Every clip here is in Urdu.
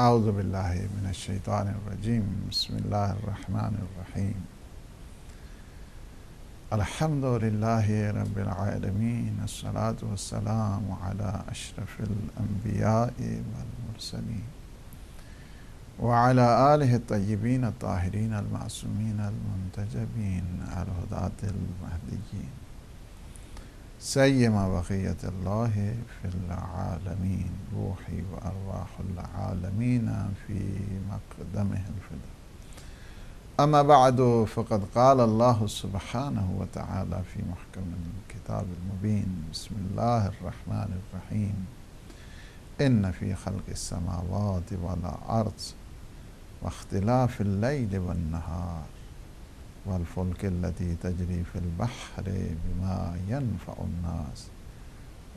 اعوذ باللہ من الشیطان الرجیم بسم اللہ الرحمن الرحیم الحمد للہ رب العالمین الصلاة والسلام علی اشرف الانبیاء والمرسلین وعلی آلہ الطیبین الطاہرین المعصومین المنتجبین الہداة المہدیین سیما بقیت اللہ فی العالمین روحی و ارواح العالمین فی مقدمہ الفدا اما بعد فقد قال اللہ سبحانہ وتعالی فی محکم الکتاب المبین بسم اللہ الرحمن الرحیم ان فی خلق السماوات والارض واختلاف اللیل والنہار والفلك التي تجري في البحر بما ينفع الناس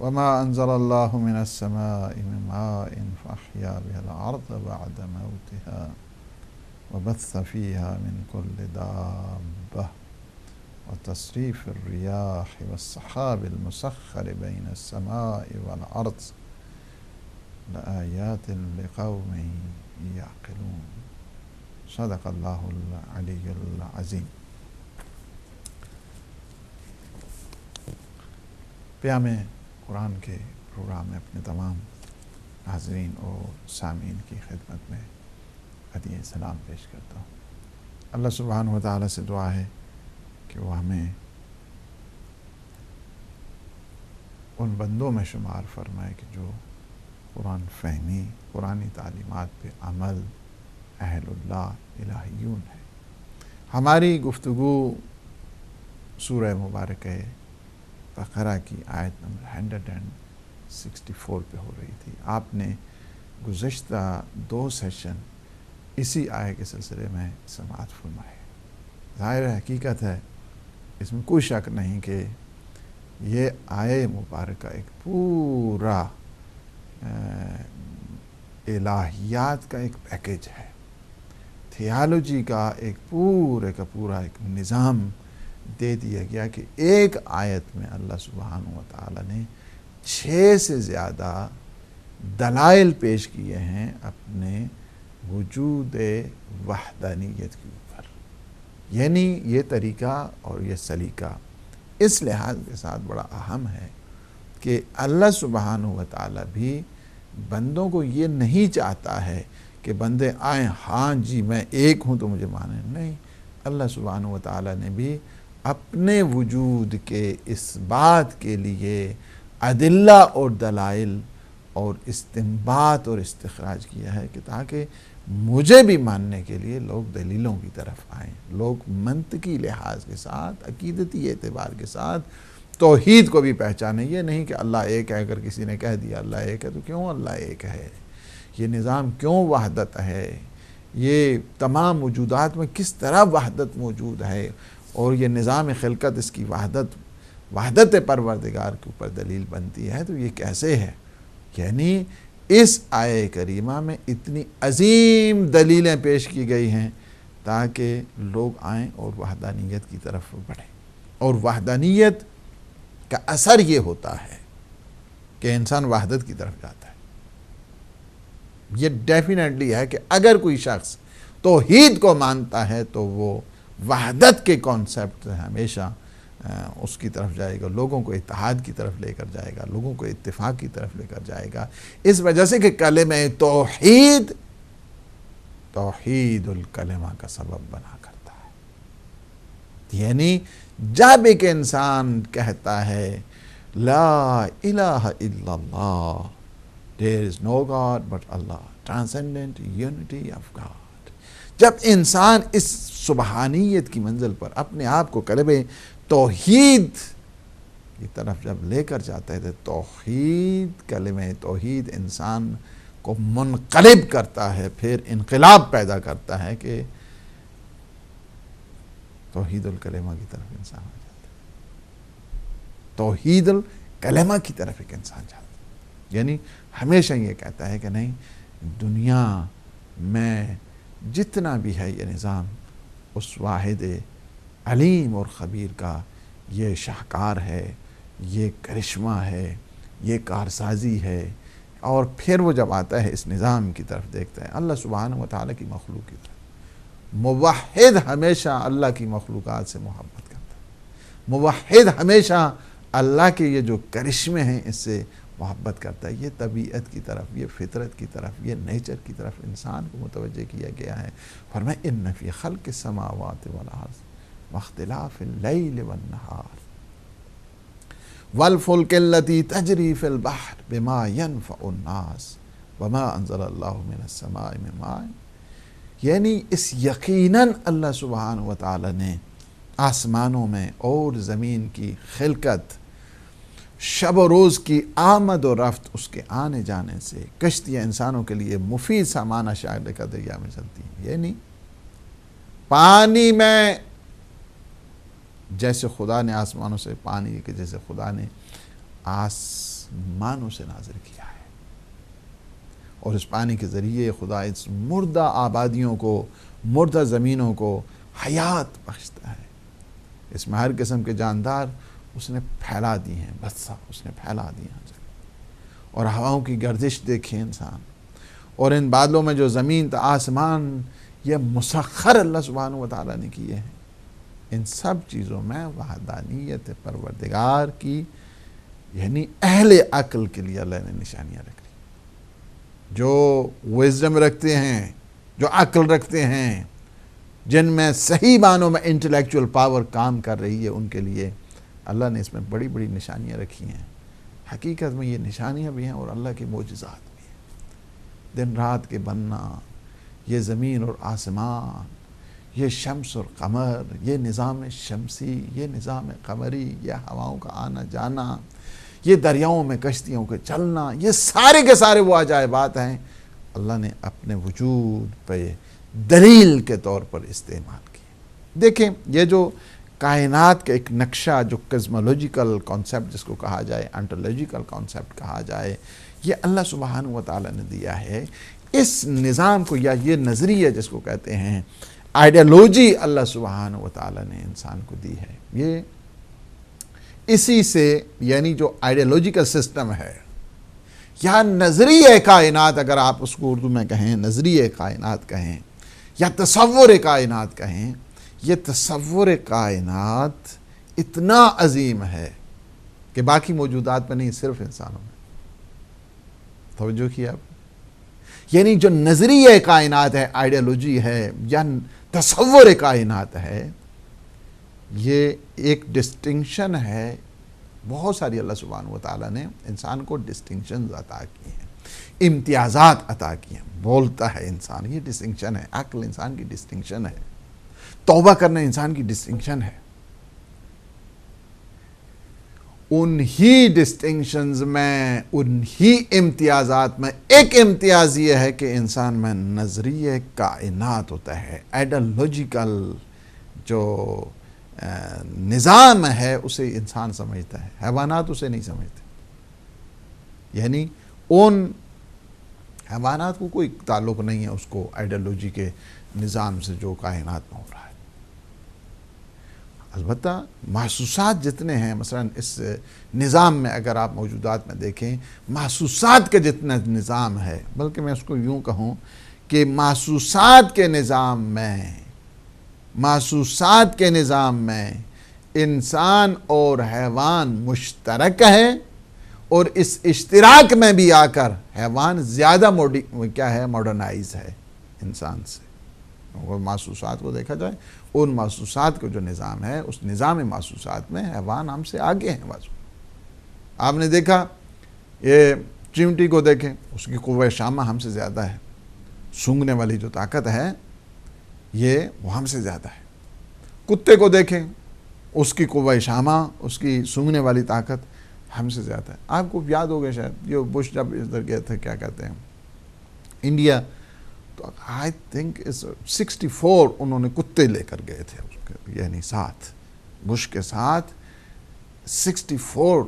وما أنزل الله من السماء من ماء فأحيا به الأرض بعد موتها وبث فيها من كل دابة وتصريف الرياح والسحاب المسخر بين السماء والأرض لآيات لقوم يعقلون صدق اللہ العلی العظیم۔ پیام قرآن کے پروگرام میں اپنے تمام حاضرین اور سامعین کی خدمت میں ہدیہ سلام پیش کرتا ہوں۔ اللہ سبحانہ و تعالیٰ سے دعا ہے کہ وہ ہمیں ان بندوں میں شمار فرمائے کہ جو قرآن فہمی، قرآنی تعلیمات پہ عمل، اہل اللہ الہیون ہے۔ ہماری گفتگو سورہ مبارکہ بقرہ کی آیت نمبر 164 پہ ہو رہی تھی۔ آپ نے گزشتہ 2 سیشن اسی آیت کے سلسلے میں سماعت فرمائے۔ ظاہر حقیقت ہے، اس میں کوئی شک نہیں کہ یہ آیت مبارکہ ایک پورا الہیات کا ایک پیکیج ہے، تھیالوجی کا ایک پورے کا پورا ایک نظام دے دیا گیا کہ ایک آیت میں اللہ سبحانہ و تعالیٰ نے 6 سے زیادہ دلائل پیش کیے ہیں اپنے وجود وحدانیت کے اوپر۔ یعنی یہ طریقہ اور یہ سلیقہ اس لحاظ کے ساتھ بڑا اہم ہے کہ اللہ سبحانہ و تعالیٰ بھی بندوں کو یہ نہیں چاہتا ہے کہ بندے آئیں ہاں جی میں ایک ہوں تو مجھے مانے، نہیں۔ اللہ سبحانہ و تعالیٰ نے بھی اپنے وجود کے اس بات کے لیے ادلہ اور دلائل اور استنباط اور استخراج کیا ہے کہ تاکہ مجھے بھی ماننے کے لیے لوگ دلیلوں کی طرف آئیں، لوگ منطقی لحاظ کے ساتھ، عقیدتی اعتبار کے ساتھ توحید کو بھی پہچانے۔ یہ نہیں کہ اللہ ایک ہے، اگر کسی نے کہہ دیا اللہ ایک ہے تو کیوں اللہ ایک ہے، یہ نظام کیوں وحدت ہے، یہ تمام موجودات میں کس طرح وحدت موجود ہے، اور یہ نظام خلقت اس کی وحدت پروردگار کے اوپر دلیل بنتی ہے تو یہ کیسے ہے۔ یعنی اس آیہ کریمہ میں اتنی عظیم دلیلیں پیش کی گئی ہیں تاکہ لوگ آئیں اور وحدانیت کی طرف بڑھیں، اور وحدانیت کا اثر یہ ہوتا ہے کہ انسان وحدت کی طرف جاتا ہے۔ یہ ڈیفینیٹلی ہے کہ اگر کوئی شخص توحید کو مانتا ہے تو وہ وحدت کے کانسیپٹ ہمیشہ اس کی طرف جائے گا، لوگوں کو اتحاد کی طرف لے کر جائے گا، لوگوں کو اتفاق کی طرف لے کر جائے گا، اس وجہ سے کہ کلمہ توحید الکلمہ کا سبب بنا کرتا ہے۔ یعنی جب ایک انسان کہتا ہے لا الہ الا اللہ، there is no God but Allah, transcendent unity of God، جب انسان اس سبحانیت کی منزل پر اپنے آپ کو کلمہ توحید کی طرف جب لے کر جاتا ہے تو توحید، کلمہ توحید انسان کو منقلب کرتا ہے، پھر انقلاب پیدا کرتا ہے کہ توحید الکلمہ کی طرف انسان آ جاتا ہے، توحید الکلمہ کی طرف ایک انسان جاتا ہے۔ یعنی ہمیشہ یہ کہتا ہے کہ نہیں، دنیا میں جتنا بھی ہے یہ نظام اس واحد علیم اور خبیر کا یہ شاہکار ہے، یہ کرشمہ ہے، یہ کارسازی ہے، اور پھر وہ جب آتا ہے اس نظام کی طرف دیکھتا ہے اللہ سبحانہ و تعالیٰ کی مخلوق کی طرف. موحد ہمیشہ اللہ کی مخلوقات سے محبت کرتا ہے. موحد ہمیشہ اللہ کے یہ جو کرشمے ہیں اس سے محبت کرتا ہے. یہ طبیعت کی طرف، یہ فطرت کی طرف، یہ نیچر کی طرف انسان کو متوجہ کیا گیا ہے. فرمایا ان فی خلق السماوات والارض واختلاف اللیل والنہار والفلک التی تجری فی البحر بما ینفع الناس وما انزل اللہ من السماء من ماء. یعنی اس یقیناً اللہ سبحانہ و تعالی نے آسمانوں میں اور زمین کی خلقت، شب و روز کی آمد و رفت، اس کے آنے جانے سے کشتیاں انسانوں کے لیے مفید سامان شاعر کا دریا میں چلتی ہیں. یعنی پانی میں جیسے خدا نے آسمانوں سے پانی کے جیسے خدا نے آسمانوں سے نازل کیا ہے، اور اس پانی کے ذریعے خدا اس مردہ آبادیوں کو، مردہ زمینوں کو حیات بخشتا ہے. اس میں ہر قسم کے جاندار اس نے پھیلا دی ہیں، بس اس نے پھیلا دی ہیں. اور ہواؤں کی گردش دیکھیں انسان، اور ان بادلوں میں جو زمین تا آسمان یہ مسخر اللہ سبحانہ و تعالیٰ نے کیے ہیں. ان سب چیزوں میں وحدانیت پروردگار کی یعنی اہل عقل کے لیے اللہ نے نشانیاں رکھ لی. جو وزڈم رکھتے ہیں، جو عقل رکھتے ہیں، جن میں صحیح معنوں میں انٹلیکچول پاور کام کر رہی ہے، ان کے لیے اللہ نے اس میں بڑی بڑی نشانیاں رکھی ہیں. حقیقت میں یہ نشانیاں بھی ہیں اور اللہ کے معجزات بھی ہیں. دن رات کے بننا، یہ زمین اور آسمان، یہ شمس اور قمر، یہ نظام شمسی، یہ نظام قمری، یہ ہواؤں کا آنا جانا، یہ دریاؤں میں کشتیوں کے چلنا، یہ سارے کے سارے وہ عجائبات ہیں اللہ نے اپنے وجود پہ دلیل کے طور پر استعمال کیے. دیکھیں یہ جو کائنات کا ایک نقشہ، جو کزمولوجیکل کانسیپٹ جس کو کہا جائے، انٹولوجیکل کانسیپٹ کہا جائے، یہ اللہ سبحانہ و تعالیٰ نے دیا ہے. اس نظام کو یا یہ نظریہ جس کو کہتے ہیں آئیڈیالوجی، اللہ سبحانہ و تعالیٰ نے انسان کو دی ہے. یہ اسی سے یعنی جو آئیڈیالوجیکل سسٹم ہے یا نظریہ کائنات، اگر آپ اس کو اردو میں کہیں نظریہ کائنات کہیں یا تصور کائنات کہیں، یہ تصور کائنات اتنا عظیم ہے کہ باقی موجودات میں نہیں، صرف انسانوں میں. توجہ کیا آپ؟ یعنی جو نظریہ کائنات ہے، آئیڈیالوجی ہے یا تصور کائنات ہے، یہ ایک ڈسٹنکشن ہے. بہت ساری اللہ سبحانہ و تعالیٰ نے انسان کو ڈسٹنکشنز عطا کی ہیں، امتیازات عطا کی ہیں. بولتا ہے انسان، یہ ڈسٹنکشن ہے. عقل انسان کی ڈسٹنکشن ہے. توبہ کرنا انسان کی ڈسٹنکشن ہے. انہی ڈسٹنکشنز میں، انہی امتیازات میں ایک امتیاز یہ ہے کہ انسان میں نظریہ کائنات ہوتا ہے. آئیڈیالوجیکل جو نظام ہے اسے انسان سمجھتا ہے، حیوانات اسے نہیں سمجھتے. یعنی ان حیوانات کو کوئی تعلق نہیں ہے اس کو آئیڈیالوجی کے نظام سے جو کائنات میں ہو رہا ہے. البتہ محسوسات جتنے ہیں، مثلا اس نظام میں اگر آپ موجودات میں دیکھیں، محسوسات کا جتنا نظام ہے، بلکہ میں اس کو یوں کہوں کہ محسوسات کے نظام میں انسان اور حیوان مشترک ہے، اور اس اشتراک میں بھی آ کر حیوان زیادہ ماڈرنائز ہے انسان سے. اور محسوسات کو دیکھا جائے، ان محسوسات کا جو نظام ہے، اس نظام محسوسات میں حیوان ہم سے آگے ہیں. بازو آپ نے دیکھا، یہ چیونٹی کو دیکھیں، اس کی قوہ شامہ ہم سے زیادہ ہے. سونگھنے والی جو طاقت ہے یہ وہ ہم سے زیادہ ہے. کتے کو دیکھیں، اس کی قوہ شامہ، اس کی سونگھنے والی طاقت ہم سے زیادہ ہے. آپ کو یاد ہوگا شاید، یہ بش جب ادھر گئے تھے، کیا کہتے ہیں، انڈیا، تو آئی تھنک 64 انہوں نے کتے لے کر گئے تھے، یعنی ساتھ بش کے ساتھ 64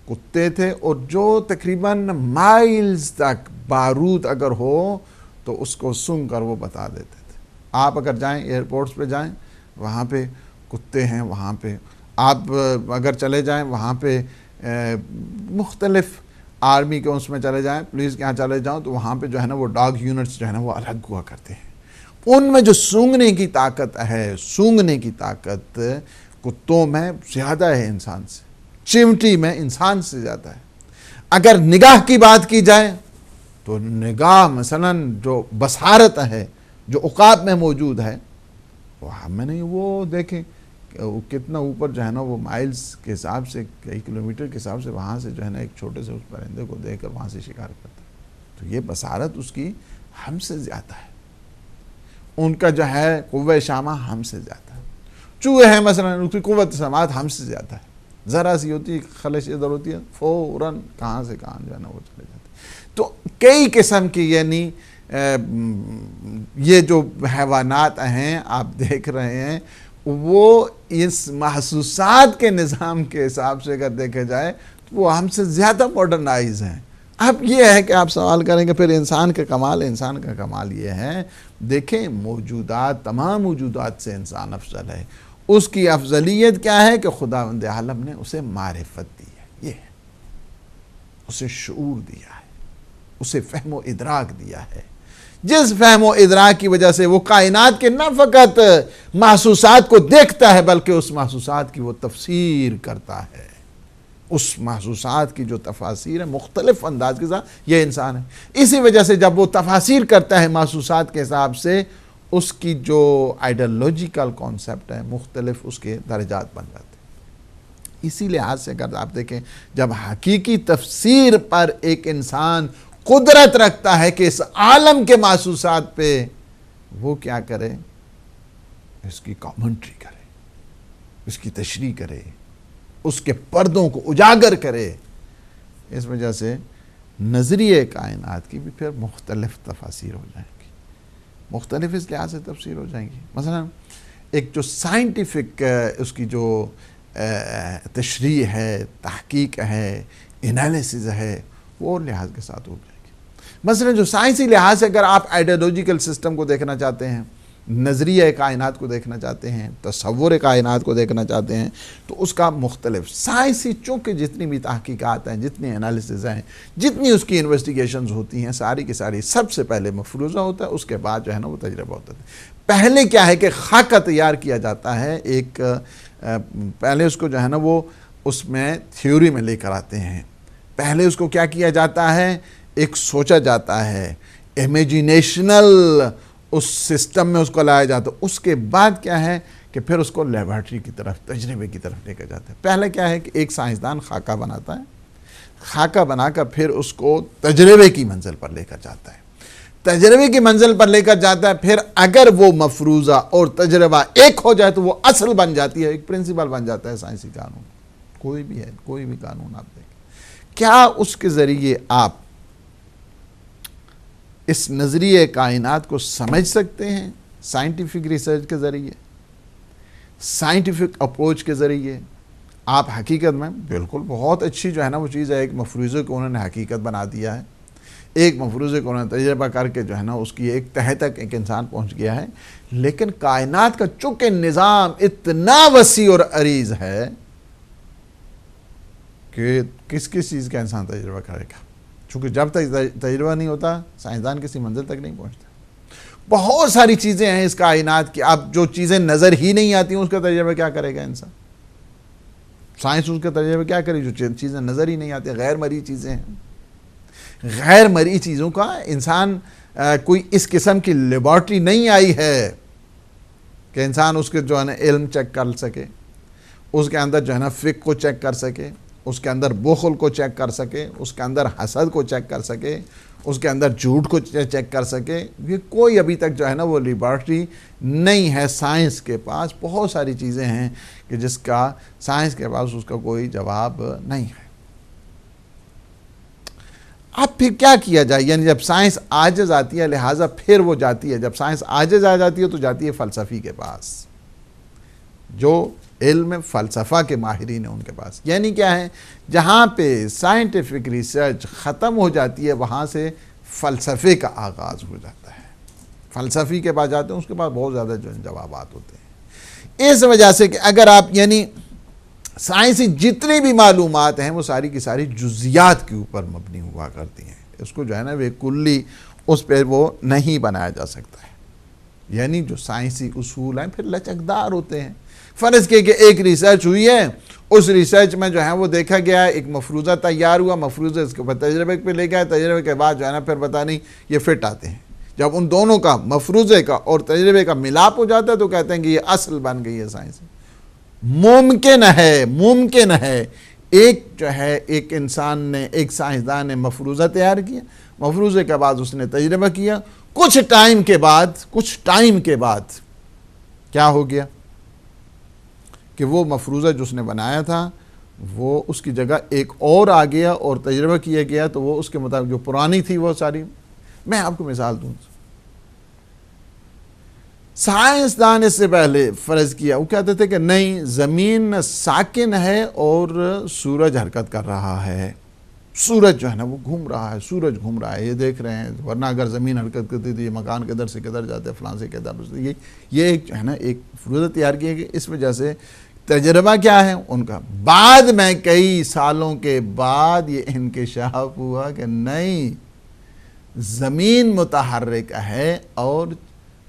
کتے تھے، اور جو تقریباً مائلز تک بارود اگر ہو تو اس کو سونگھ کر وہ بتا دیتے تھے. آپ اگر جائیں ایئرپورٹس پہ جائیں، وہاں پہ کتے ہیں. وہاں پہ آپ اگر چلے جائیں، وہاں پہ مختلف آرمی کے اس میں چلے جائیں، پولیس کے یہاں چلے جاؤں تو وہاں پہ جو ہے نا وہ ڈاگ یونٹس جو ہے نا وہ الگ ہوا کرتے ہیں. ان میں جو سونگھنے کی طاقت ہے، سونگھنے کی طاقت کتوں میں زیادہ ہے انسان سے، چمٹی میں انسان سے زیادہ ہے. اگر نگاہ کی بات کی جائے تو نگاہ مثلا جو بصارت ہے جو عقاب میں موجود ہے وہ ہمیں نہیں، وہ دیکھیں کتنا اوپر جو ہے نا وہ مائلز کے حساب سے، کئی کلومیٹر کے حساب سے وہاں سے جو ہے نا ایک چھوٹے سے اس پرندے کو دیکھ کر وہاں سے شکار کرتا ہے. تو یہ بصارت اس کی ہم سے زیادہ ہے، ان کا جو ہے قوہ شامہ ہم سے زیادہ ہے. چوہے ہیں مثلا، ان کی قوت سماعت ہم سے زیادہ ہے. ذرا سی ہوتی ہے، خلش ادھر ہوتی ہے، فوراً کہاں سے کہاں جو ہے نا وہ چلے جاتے ہیں. تو کئی قسم کی یعنی یہ جو حیوانات ہیں آپ دیکھ رہے ہیں وہ اس محسوسات کے نظام کے حساب سے اگر دیکھے جائے تو وہ ہم سے زیادہ ماڈرنائز ہیں. اب یہ ہے کہ آپ سوال کریں کہ پھر انسان کا کمال یہ ہے، دیکھیں موجودات، تمام موجودات سے انسان افضل ہے. اس کی افضلیت کیا ہے کہ خداوند عالم نے اسے معرفت دی ہے، یہ ہے، اسے شعور دیا ہے، اسے فہم و ادراک دیا ہے، جس فہم و ادراک کی وجہ سے وہ کائنات کے نہ فقط محسوسات کو دیکھتا ہے بلکہ اس محسوسات کی وہ تفسیر کرتا ہے. اس محسوسات کی جو تفاسیر ہے مختلف انداز کے ساتھ، یہ انسان ہے. اسی وجہ سے جب وہ تفاسیر کرتا ہے محسوسات کے حساب سے، اس کی جو آئیڈیالوجیکل کانسیپٹ ہے مختلف اس کے درجات بن جاتے ہیں. اسی لحاظ سے اگر آپ دیکھیں جب حقیقی تفسیر پر ایک انسان قدرت رکھتا ہے کہ اس عالم کے محسوسات پہ وہ کیا کرے، اس کی کامنٹری کرے، اس کی تشریح کرے، اس کے پردوں کو اجاگر کرے. اس وجہ سے نظریہ کائنات کی بھی پھر مختلف تفاسیر ہو جائیں گی، مختلف اس لحاظ سے تفسیر ہو جائیں گی. مثلا ایک جو سائنٹیفک اس کی جو تشریح ہے، تحقیق ہے، انالیسز ہے، وہ لحاظ کے ساتھ ہو جائے گی. مثلا جو سائنسی لحاظ سے اگر آپ آئیڈیالوجیکل سسٹم کو دیکھنا چاہتے ہیں، نظریہ کائنات کو دیکھنا چاہتے ہیں، تصور کائنات کو دیکھنا چاہتے ہیں، تو اس کا مختلف سائنسی چونکہ جتنی بھی تحقیقات ہیں، جتنی انالیسز ہیں، جتنی اس کی انویسٹیگیشنز ہوتی ہیں، ساری کی ساری سب سے پہلے مفروضہ ہوتا ہے، اس کے بعد جو ہے نا وہ تجربہ ہوتا ہے. پہلے کیا ہے کہ خاکہ تیار کیا جاتا ہے، ایک پہلے اس کو جو ہے نا وہ اس میں تھیوری میں لے کر آتے ہیں. پہلے اس کو کیا کیا جاتا ہے، ایک سوچا جاتا ہے، امیجینیشنل اس سسٹم میں اس کو لایا جاتا ہے. اس کے بعد کیا ہے کہ پھر اس کو لیبارٹری کی طرف، تجربے کی طرف لے کر جاتا ہے. پہلے کیا ہے کہ ایک سائنسدان خاکہ بناتا ہے، خاکہ بنا کر پھر اس کو تجربے کی منزل پر لے کر جاتا ہے. تجربے کی منزل پر لے کر جاتا ہے، پھر اگر وہ مفروضہ اور تجربہ ایک ہو جائے تو وہ اصل بن جاتی ہے، ایک پرنسپل بن جاتا ہے سائنسی قانون. کوئی بھی ہے، کوئی بھی قانون آپ دیکھیں، کیا اس کے ذریعے آپ اس نظریہ کائنات کو سمجھ سکتے ہیں؟ سائنٹیفک ریسرچ کے ذریعے، سائنٹیفک اپروچ کے ذریعے آپ حقیقت میں بالکل بہت اچھی جو ہے نا وہ چیز ہے. ایک مفروضے کو انہوں نے حقیقت بنا دیا ہے، ایک مفروضے کو انہوں نے تجربہ کر کے جو ہے نا اس کی ایک تہہ تک ایک انسان پہنچ گیا ہے. لیکن کائنات کا چونکہ نظام اتنا وسیع اور عریض ہے کہ کس چیز کا انسان تجربہ کرے گا، چونکہ جب تک تجربہ نہیں ہوتا سائنسدان کسی منزل تک نہیں پہنچتا. بہت ساری چیزیں ہیں اس کائنات کی، اب جو چیزیں نظر ہی نہیں آتی اس کا تجربہ کیا کرے گا انسان؟ سائنس اس کا تجربہ کیا کرے جو چیزیں نظر ہی نہیں آتی، غیر مرئی چیزیں ہیں. غیر مرئی چیزوں کا انسان کوئی اس قسم کی لیبارٹری نہیں آئی ہے کہ انسان اس کے جو ہے نا علم چیک کر سکے، اس کے اندر جو ہے نا فقہ کو چیک کر سکے، اس کے اندر بخل کو چیک کر سکے، اس کے اندر حسد کو چیک کر سکے، اس کے اندر جھوٹ کو چیک کر سکے. یہ کوئی ابھی تک جو ہے نا وہ لیبارٹری نہیں ہے سائنس کے پاس. بہت ساری چیزیں ہیں کہ جس کا سائنس کے پاس اس کا کوئی جواب نہیں ہے. اب پھر کیا کیا جائے؟ یعنی جب سائنس عاجز آتی ہے لہٰذا پھر وہ جاتی ہے، جب سائنس عاجز آ جاتی ہے تو جاتی ہے فلسفی کے پاس، جو علم فلسفہ کے ماہرین ہیں ان کے پاس. یعنی کیا ہے، جہاں پہ سائنٹیفک ریسرچ ختم ہو جاتی ہے وہاں سے فلسفے کا آغاز ہو جاتا ہے. فلسفی کے پاس جاتے ہیں، اس کے پاس بہت زیادہ جو جوابات ہوتے ہیں. اس وجہ سے کہ اگر آپ یعنی سائنسی جتنی بھی معلومات ہیں وہ ساری کی ساری جزیات کے اوپر مبنی ہوا کرتی ہیں. اس کو جو ہے نا وہ کلی اس پہ وہ نہیں بنایا جا سکتا ہے. یعنی جو سائنسی اصول ہیں پھر لچکدار ہوتے ہیں. فرض کیے کہ ایک ریسرچ ہوئی ہے, اس ریسرچ میں جو ہے وہ دیکھا گیا, ایک مفروضہ تیار ہوا, مفروضہ اس کے اوپر تجربے پہ لے گیا, تجربے کے بعد جو ہے نا پھر پتہ نہیں یہ فٹ آتے ہیں. جب ان دونوں کا, مفروضے کا اور تجربے کا ملاپ ہو جاتا ہے تو کہتے ہیں کہ یہ اصل بن گئی ہے سائنس. ممکن ہے ایک جو ہے ایک انسان نے, ایک سائنسدان نے مفروضہ تیار کیا, مفروضے کے بعد اس نے تجربہ کیا, کچھ ٹائم کے بعد کیا ہو گیا کہ وہ مفروضہ جو اس نے بنایا تھا وہ اس کی جگہ ایک اور آ گیا اور تجربہ کیا گیا تو وہ اس کے مطابق جو پرانی تھی وہ ساری. میں آپ کو مثال دوں, سائنسدان اس سے پہلے فرض کیا, وہ کہتے تھے کہ نہیں, زمین ساکن ہے اور سورج حرکت کر رہا ہے. سورج جو ہے نا وہ گھوم رہا ہے, سورج گھوم رہا ہے, یہ دیکھ رہے ہیں, ورنہ اگر زمین حرکت کرتی تو یہ مکان کدھر سے کدھر جاتے, فلاں سے کدھر. یہ ایک جو ہے نا ایک فروضہ تیار کیا کہ اس وجہ سے تجربہ کیا ہے ان کا. بعد میں کئی سالوں کے بعد یہ انکشاف ہوا کہ نہیں, زمین متحرک ہے اور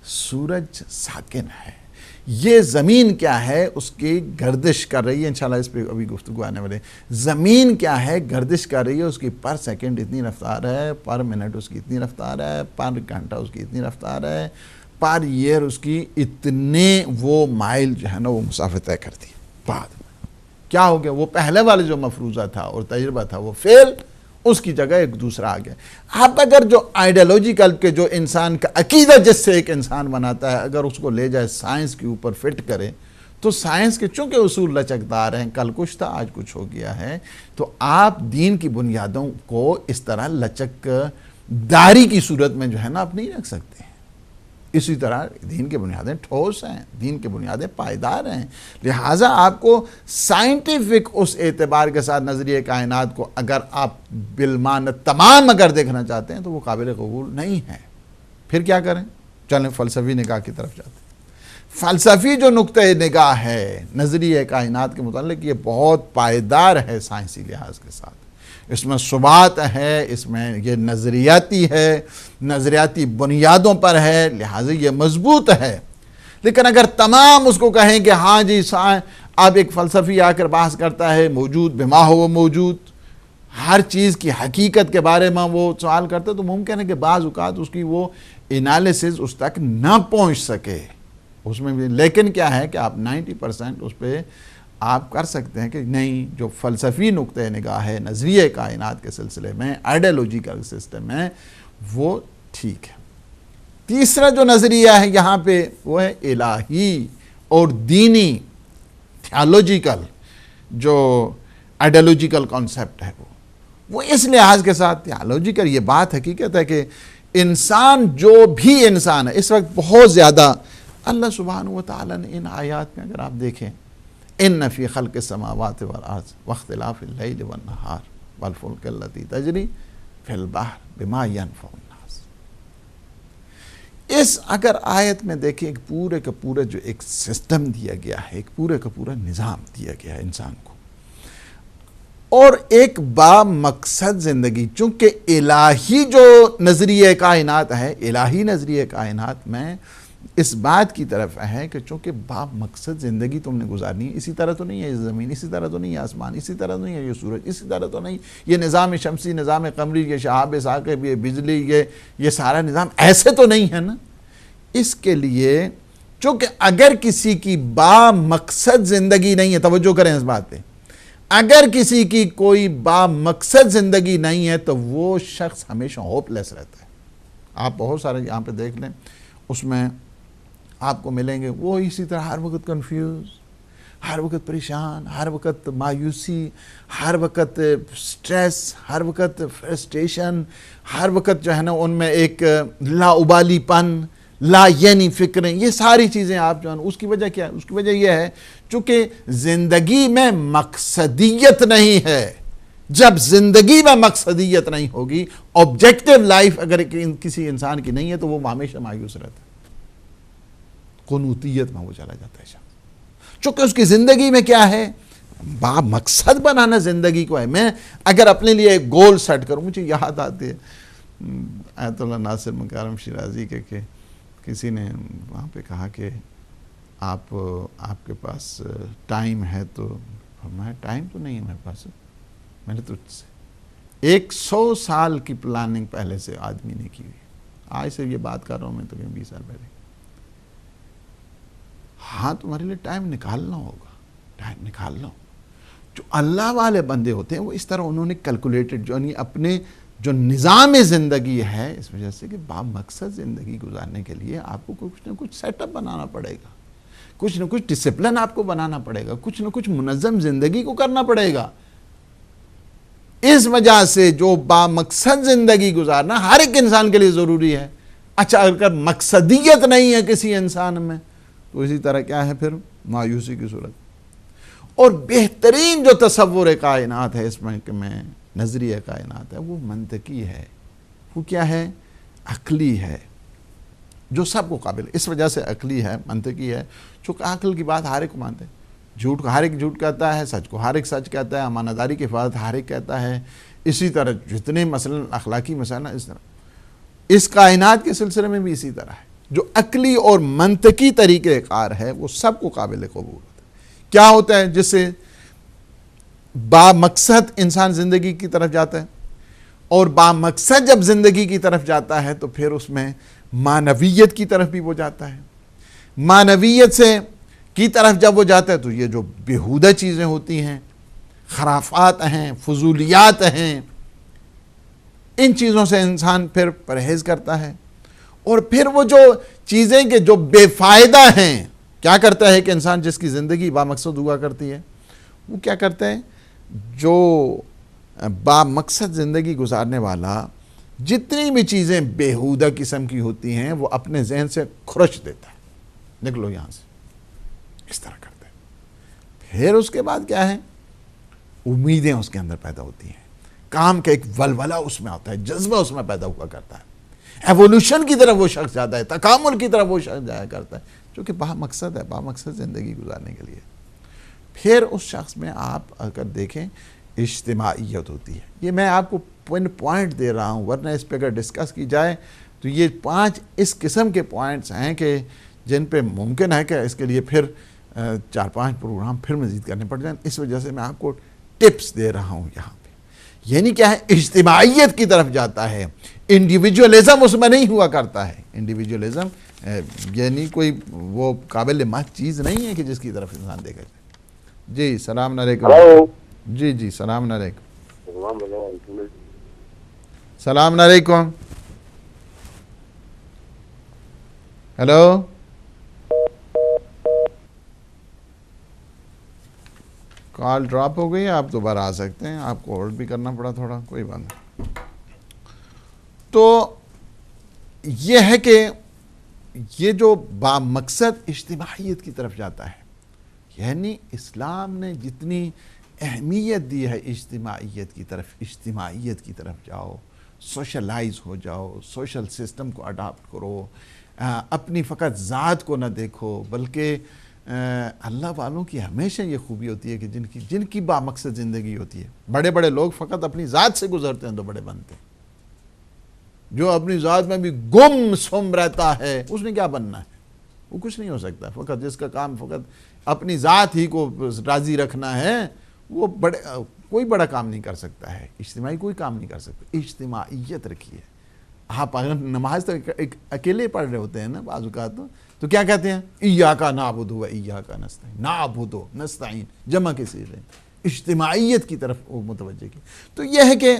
سورج ساکن ہے. یہ زمین کیا ہے, اس کی گردش کر رہی ہے, انشاءاللہ اس پہ ابھی گفتگو آنے والے. زمین کیا ہے, گردش کر رہی ہے, اس کی پر سیکنڈ اتنی رفتار ہے, پر منٹ اس کی اتنی رفتار ہے, پر گھنٹہ اس کی اتنی رفتار ہے, پر ایئر اس کی اتنے وہ مائل جو ہے نا وہ مسافت طے کرتی ہے. بعد میں کیا ہو گیا, وہ پہلے والے جو مفروضہ تھا اور تجربہ تھا وہ فیل, اس کی جگہ ایک دوسرا آ گیا. اب اگر جو آئیڈیالوجیکل کے جو انسان کا عقیدہ جس سے ایک انسان بناتا ہے, اگر اس کو لے جائے سائنس کے اوپر فٹ کرے, تو سائنس کے چونکہ اصول لچکدار ہیں, کل کچھ تھا آج کچھ ہو گیا ہے, تو آپ دین کی بنیادوں کو اس طرح لچک داری کی صورت میں جو ہے نا آپ نہیں رکھ سکتے. اسی طرح دین کی بنیادیں ٹھوس ہیں, دین کی بنیادیں پائیدار ہیں. لہٰذا آپ کو سائنٹیفک اس اعتبار کے ساتھ نظریہ کائنات کو اگر آپ بالمعنی تمام اگر دیکھنا چاہتے ہیں تو وہ قابل قبول نہیں ہے. پھر کیا کریں, چلیں فلسفی نگاہ کی طرف جاتے ہیں. فلسفی جو نقطۂ نگاہ ہے نظریہ کائنات کے متعلق, یہ بہت پائیدار ہے سائنسی لحاظ کے ساتھ. اس میں ثبات ہے, اس میں یہ نظریاتی ہے, نظریاتی بنیادوں پر ہے, لہٰذا یہ مضبوط ہے. لیکن اگر تمام اس کو کہیں کہ ہاں جی اب ایک فلسفی آ کر بحث کرتا ہے موجود بما ہو موجود, ہر چیز کی حقیقت کے بارے میں وہ سوال کرتا ہے, تو ممکن ہے کہ بعض اوقات اس کی وہ انالیسز اس تک نہ پہنچ سکے اس میں بھی. لیکن کیا ہے کہ آپ 90% اس پہ آپ کر سکتے ہیں کہ نہیں, جو فلسفی نقطۂ نگاہ ہے نظریہ کائنات کے سلسلے میں, آئیڈیالوجیکل سسٹم ہے, وہ ٹھیک ہے. تیسرا جو نظریہ ہے یہاں پہ وہ ہے الہی اور دینی تھیالوجیکل جو آئیڈیالوجیکل کانسیپٹ ہے وہ اس لحاظ کے ساتھ تھیالوجیکل. یہ بات حقیقت ہے کہ انسان جو بھی انسان ہے اس وقت بہت زیادہ اللہ سبحانہ و تعالیٰ نے ان آیات میں اگر آپ دیکھیں, ان فی خلق السماوات والارض واختلاف اللیل والنہار والفلک التی تجری فی البحر بما ینفع الناس. اس اگر آیت میں دیکھیں ایک پورے کا پورا جو ایک سسٹم دیا گیا ہے, ایک پورے کا پورا نظام دیا گیا ہے انسان کو, اور ایک با مقصد زندگی. چونکہ الہی جو نظریہ کائنات ہے, الہی نظریہ کائنات میں اس بات کی طرف ہے کہ چونکہ با مقصد زندگی تم نے گزارنی ہے, اسی طرح تو نہیں ہے یہ زمین, اسی طرح تو نہیں ہے آسمان, اسی طرح تو نہیں ہے یہ سورج, اسی طرح تو نہیں یہ نظام شمسی, نظام قمری, یہ شہاب ثاقب, یہ بجلی, یہ سارا نظام ایسے تو نہیں ہے نا. اس کے لیے چونکہ اگر کسی کی با مقصد زندگی نہیں ہے, توجہ کریں اس بات پہ, اگر کسی کی کوئی با مقصد زندگی نہیں ہے تو وہ شخص ہمیشہ ہوپ لیس رہتا ہے. آپ بہت سارے یہاں پہ دیکھ لیں, اس میں آپ کو ملیں گے وہ اسی طرح ہر وقت کنفیوز, ہر وقت پریشان, ہر وقت مایوسی, ہر وقت سٹریس, ہر وقت فرسٹریشن, ہر وقت جو ہے نا ان میں ایک لا ابالی پن, لا یعنی فکریں, یہ ساری چیزیں آپ جو ہیں. اس کی وجہ کیا ہے؟ اس کی وجہ یہ ہے چونکہ زندگی میں مقصدیت نہیں ہے. جب زندگی میں مقصدیت نہیں ہوگی, آبجیکٹیو لائف اگر کسی انسان کی نہیں ہے تو وہ ہمیشہ مایوس رہتا ہے, قنوطیت میں وہ چلا جاتا ہے شخص. چونکہ اس کی زندگی میں کیا ہے, با مقصد بنانا زندگی کو ہے. میں اگر اپنے لیے ایک گول سیٹ کروں, مجھے یاد آتی ہے آیت اللہ ناصر مکارم شیرازی کے کہ کسی نے وہاں پہ کہا کہ آپ کے پاس ٹائم ہے, تو فرمایا ٹائم تو نہیں ہے میرے پاس, میں نے تو 100 سال کی پلاننگ پہلے سے آدمی نے کی ہوئی. آج سے یہ بات کر رہا ہوں میں تو 20 سال پہلے. ہاں تمہارے لیے ٹائم نکالنا ہوگا, ٹائم نکال لو. جو اللہ والے بندے ہوتے ہیں وہ اس طرح انہوں نے کیلکولیٹڈ جو اپنے جو نظام زندگی ہے, اس وجہ سے کہ با مقصد زندگی گزارنے کے لیے آپ کو کچھ نہ کچھ سیٹ اپ بنانا پڑے گا, کچھ نہ کچھ ڈسپلن آپ کو بنانا پڑے گا, کچھ نہ کچھ منظم زندگی کو کرنا پڑے گا. اس وجہ سے جو با مقصد زندگی گزارنا ہر ایک انسان کے لیے ضروری ہے. اچھا اگر مقصدیت نہیں ہے کسی انسان میں تو اسی طرح کیا ہے پھر مایوسی کی صورت. اور بہترین جو تصور کائنات ہے اس میں نظریہ کائنات ہے وہ منطقی ہے, وہ کیا ہے, عقلی ہے, جو سب کو قابل. اس وجہ سے عقلی ہے, منطقی ہے, چونکہ عقل کی بات ہر ایک کو مانتے ہیں. جھوٹ کو ہر ایک جھوٹ کہتا ہے, سچ کو ہر ایک سچ کہتا ہے, امانت داری کی حفاظت ہر ایک کہتا ہے. اسی طرح جتنے مثلا اخلاقی مسائل اس طرح اس کائنات کے سلسلے میں بھی اسی طرح ہے. جو عقلی اور منطقی طریقہ کار ہے وہ سب کو قابل قبول ہوتا ہے. کیا ہوتا ہے جس سے با مقصد انسان زندگی کی طرف جاتا ہے, اور با مقصد جب زندگی کی طرف جاتا ہے تو پھر اس میں معنویت کی طرف بھی وہ جاتا ہے. معنویت سے کی طرف جب وہ جاتا ہے تو یہ جو بیہودہ چیزیں ہوتی ہیں, خرافات ہیں, فضولیات ہیں, ان چیزوں سے انسان پھر پرہیز کرتا ہے. اور پھر وہ جو چیزیں کہ جو بے فائدہ ہیں, کیا کرتا ہے کہ انسان جس کی زندگی با مقصد ہوا کرتی ہے وہ کیا کرتا ہے, جو با مقصد زندگی گزارنے والا جتنی بھی چیزیں بیہودہ قسم کی ہوتی ہیں وہ اپنے ذہن سے کھرچ دیتا ہے, نکلو یہاں سے, اس طرح کرتا ہے. پھر اس کے بعد کیا ہے, امیدیں اس کے اندر پیدا ہوتی ہیں, کام کا ایک ولولہ اس میں آتا ہے, جذبہ اس میں پیدا ہوا کرتا ہے. ایوولوشن کی طرف وہ شخص جاتا ہے, تکامل کی طرف وہ شخص جایا کرتا ہے, جو کہ با مقصد ہے, با مقصد زندگی گزارنے کے لیے. پھر اس شخص میں آپ اگر دیکھیں اجتماعیت ہوتی ہے. یہ میں آپ کو پوائنٹ دے رہا ہوں, ورنہ اس پہ اگر ڈسکس کی جائے تو یہ 5 اس قسم کے پوائنٹس ہیں کہ جن پہ ممکن ہے کہ اس کے لیے پھر 4-5 پروگرام پھر مزید کرنے پڑ جائیں. اس وجہ سے میں آپ کو ٹپس دے رہا ہوں یہاں پہ. یعنی کیا ہے, اجتماعیت کی طرف جاتا ہے, انڈیویجولزم اس میں نہیں ہوا کرتا ہے. انڈیویجولزم یعنی کوئی وہ قابل مت چیز نہیں ہے کہ جس کی طرف انسان دیکھا جائے. جی السلام علیکم. جی السلام علیکم. السلام علیکم. ہیلو, کال ڈراپ ہو گئی, آپ دوبارہ آ سکتے ہیں, آپ کو ہولڈ بھی کرنا پڑا تھوڑا, کوئی بات نہیں. تو یہ ہے کہ یہ جو با مقصد اجتماعیت کی طرف جاتا ہے, یعنی اسلام نے جتنی اہمیت دی ہے اجتماعیت کی طرف جاؤ, سوشلائز ہو جاؤ, سوشل سسٹم کو اڈاپٹ کرو, اپنی فقط ذات کو نہ دیکھو, بلکہ اللہ والوں کی ہمیشہ یہ خوبی ہوتی ہے کہ جن کی با مقصد زندگی ہوتی ہے. بڑے بڑے لوگ فقط اپنی ذات سے گزرتے ہیں تو بڑے بنتے ہیں. جو اپنی ذات میں بھی گم سم رہتا ہے اس نے کیا بننا ہے, وہ کچھ نہیں ہو سکتا. فقط جس کا کام فقط اپنی ذات ہی کو راضی رکھنا ہے وہ کوئی بڑا کام نہیں کر سکتا ہے, اجتماعی کوئی کام نہیں کر سکتا. اجتماعیت رکھیے. آپ اگر نماز تو ایک اکیلے پڑھ رہے ہوتے ہیں نا بعض اوقات تو کیا کہتے ہیں, ایاک نعبد و ایاک نستعین, نعبد و نستعین جمع کے صیغے, اجتماعیت کی طرف وہ متوجہ کی. تو یہ ہے کہ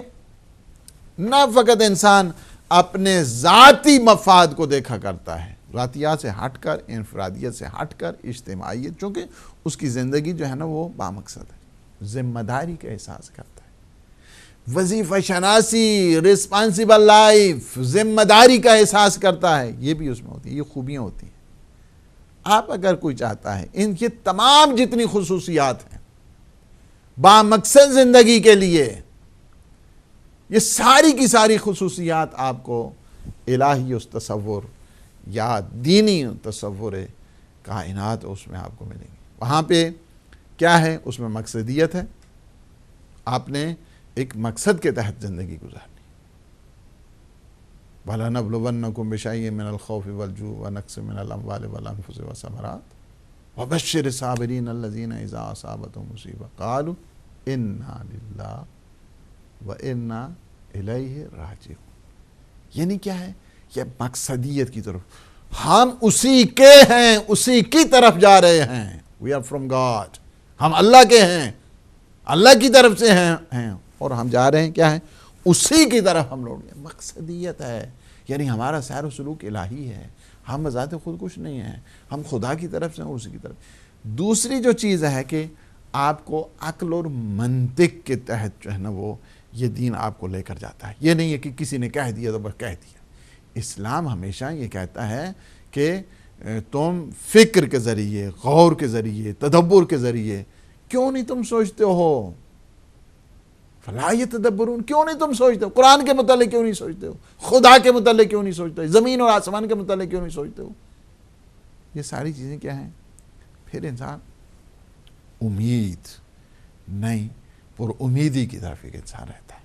نہ فقط انسان اپنے ذاتی مفاد کو دیکھا کرتا ہے, ذاتیات سے ہٹ کر, انفرادیت سے ہٹ کر اجتماعیت, چونکہ اس کی زندگی جو ہے نا وہ با مقصد ہے, ذمہ داری کا احساس کرتا ہے, وظیفہ شناسی, رسپانسیبل لائف, ذمہ داری کا احساس کرتا ہے. یہ بھی اس میں ہوتی ہے, یہ خوبیاں ہوتی ہیں. آپ اگر کوئی چاہتا ہے یہ تمام جتنی خصوصیات ہیں با مقصد زندگی کے لیے, یہ ساری کی ساری خصوصیات آپ کو الہی اس تصور یا دینی تصور کائنات اس میں آپ کو ملیں گی. وہاں پہ کیا ہے اس میں مقصدیت ہے، آپ نے ایک مقصد کے تحت زندگی گزارنی۔ وَلَنَبْلُوَنَّكُمْ بِشَيْءٍ مِّنَ الْخَوْفِ وَالْجُوعِ وَنَقْصٍ مِّنَ الْأَمْوَالِ وَالْأَنفُسِ وَالثَّمَرَاتِ وَبَشِّرِ الصَّابِرِينَ الَّذِينَ إِذَا أَصَابَتْهُم مُّصِيبَةٌ قَالُوا إِنَّا لِلَّهِ وَإِنَّا إِلَيْهِ رَاجِعُونَ۔ یعنی کیا ہے؟ یہ مقصدیت کی طرف، ہم اسی کے ہیں، اسی کی طرف جا رہے ہیں۔ We are from God، ہم اللہ کے ہیں، اللہ کی طرف سے ہیں اور ہم جا رہے ہیں کیا ہے؟ اسی کی طرف ہم لوگ۔ مقصدیت ہے، یعنی ہمارا سیر و سلوک الہی ہے، ہم بذات خود کچھ نہیں ہیں، ہم خدا کی طرف سے ہیں، اسی کی طرف۔ دوسری جو چیز ہے کہ آپ کو عقل اور منطق کے تحت جو ہے نا وہ یہ دین آپ کو لے کر جاتا ہے۔ یہ نہیں ہے کہ کسی نے کہہ دیا تو بس کہہ دیا۔ اسلام ہمیشہ یہ کہتا ہے کہ تم فکر کے ذریعے، غور کے ذریعے، تدبر کے ذریعے، کیوں نہیں تم سوچتے ہو؟ فَلَا يَتَدَبَّرُونَ، کیوں نہیں تم سوچتے ہو؟ قرآن کے متعلق کیوں نہیں سوچتے ہو؟ خدا کے متعلق کیوں نہیں سوچتے ہو؟ زمین اور آسمان کے متعلق کیوں نہیں سوچتے ہو؟ یہ ساری چیزیں کیا ہیں؟ پھر انسان امید نہیں، پر امیدی کی طرف ایک انسان رہتا ہے۔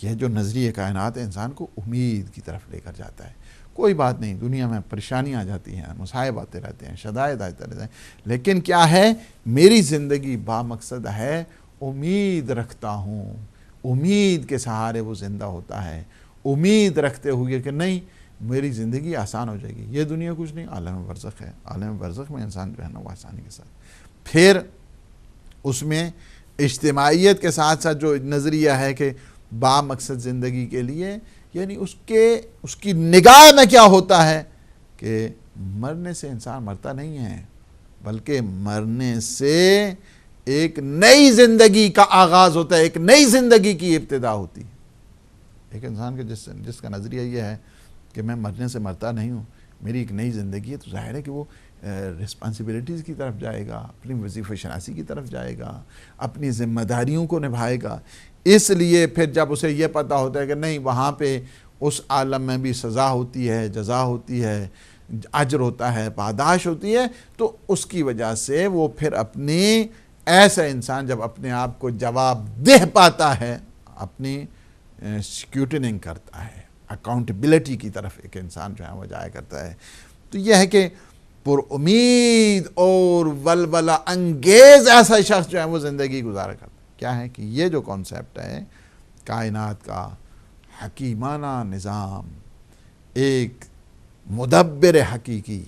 یہ جو نظریہ کائنات ہے انسان کو امید کی طرف لے کر جاتا ہے۔ کوئی بات نہیں، دنیا میں پریشانیاں آ جاتی ہیں، مصائب آتے رہتے ہیں، شدائد آتے رہتے ہیں، لیکن کیا ہے؟ میری زندگی با مقصد ہے، امید رکھتا ہوں، امید کے سہارے وہ زندہ ہوتا ہے، امید رکھتے ہوئے کہ نہیں میری زندگی آسان ہو جائے گی۔ یہ دنیا کچھ نہیں، عالم برزخ ہے، عالم برزخ میں انسان جو ہے نا وہ آسانی کے ساتھ۔ پھر اس میں اجتماعیت کے ساتھ ساتھ جو نظریہ ہے کہ با مقصد زندگی کے لیے، یعنی اس کی نگاہ میں کیا ہوتا ہے کہ مرنے سے انسان مرتا نہیں ہے، بلکہ مرنے سے ایک نئی زندگی کا آغاز ہوتا ہے، ایک نئی زندگی کی ابتدا ہوتی ہے۔ ایک انسان کے جس کا نظریہ یہ ہے کہ میں مرنے سے مرتا نہیں ہوں، میری ایک نئی زندگی ہے، تو ظاہر ہے کہ وہ رسپانسبلٹیز کی طرف جائے گا، اپنی وظیفہ شناسی کی طرف جائے گا، اپنی ذمہ داریوں کو نبھائے گا۔ اس لیے پھر جب اسے یہ پتہ ہوتا ہے کہ نہیں وہاں پہ اس عالم میں بھی سزا ہوتی ہے، جزا ہوتی ہے، اجر ہوتا ہے، پاداش ہوتی ہے، تو اس کی وجہ سے وہ پھر اپنی ایسا انسان جب اپنے آپ کو جواب دہ پاتا ہے، اپنی سکیوٹننگ کرتا ہے، اکاؤنٹیبلٹی کی طرف ایک انسان جو ہے وہ جایا کرتا ہے۔ تو یہ ہے کہ پر امید اور ولولہ انگیز ایسا شخص جو ہے وہ زندگی گزارا کرتا ہے۔ کیا ہے کہ یہ جو کانسیپٹ ہے کائنات کا حکیمانہ نظام، ایک مدبر حقیقی،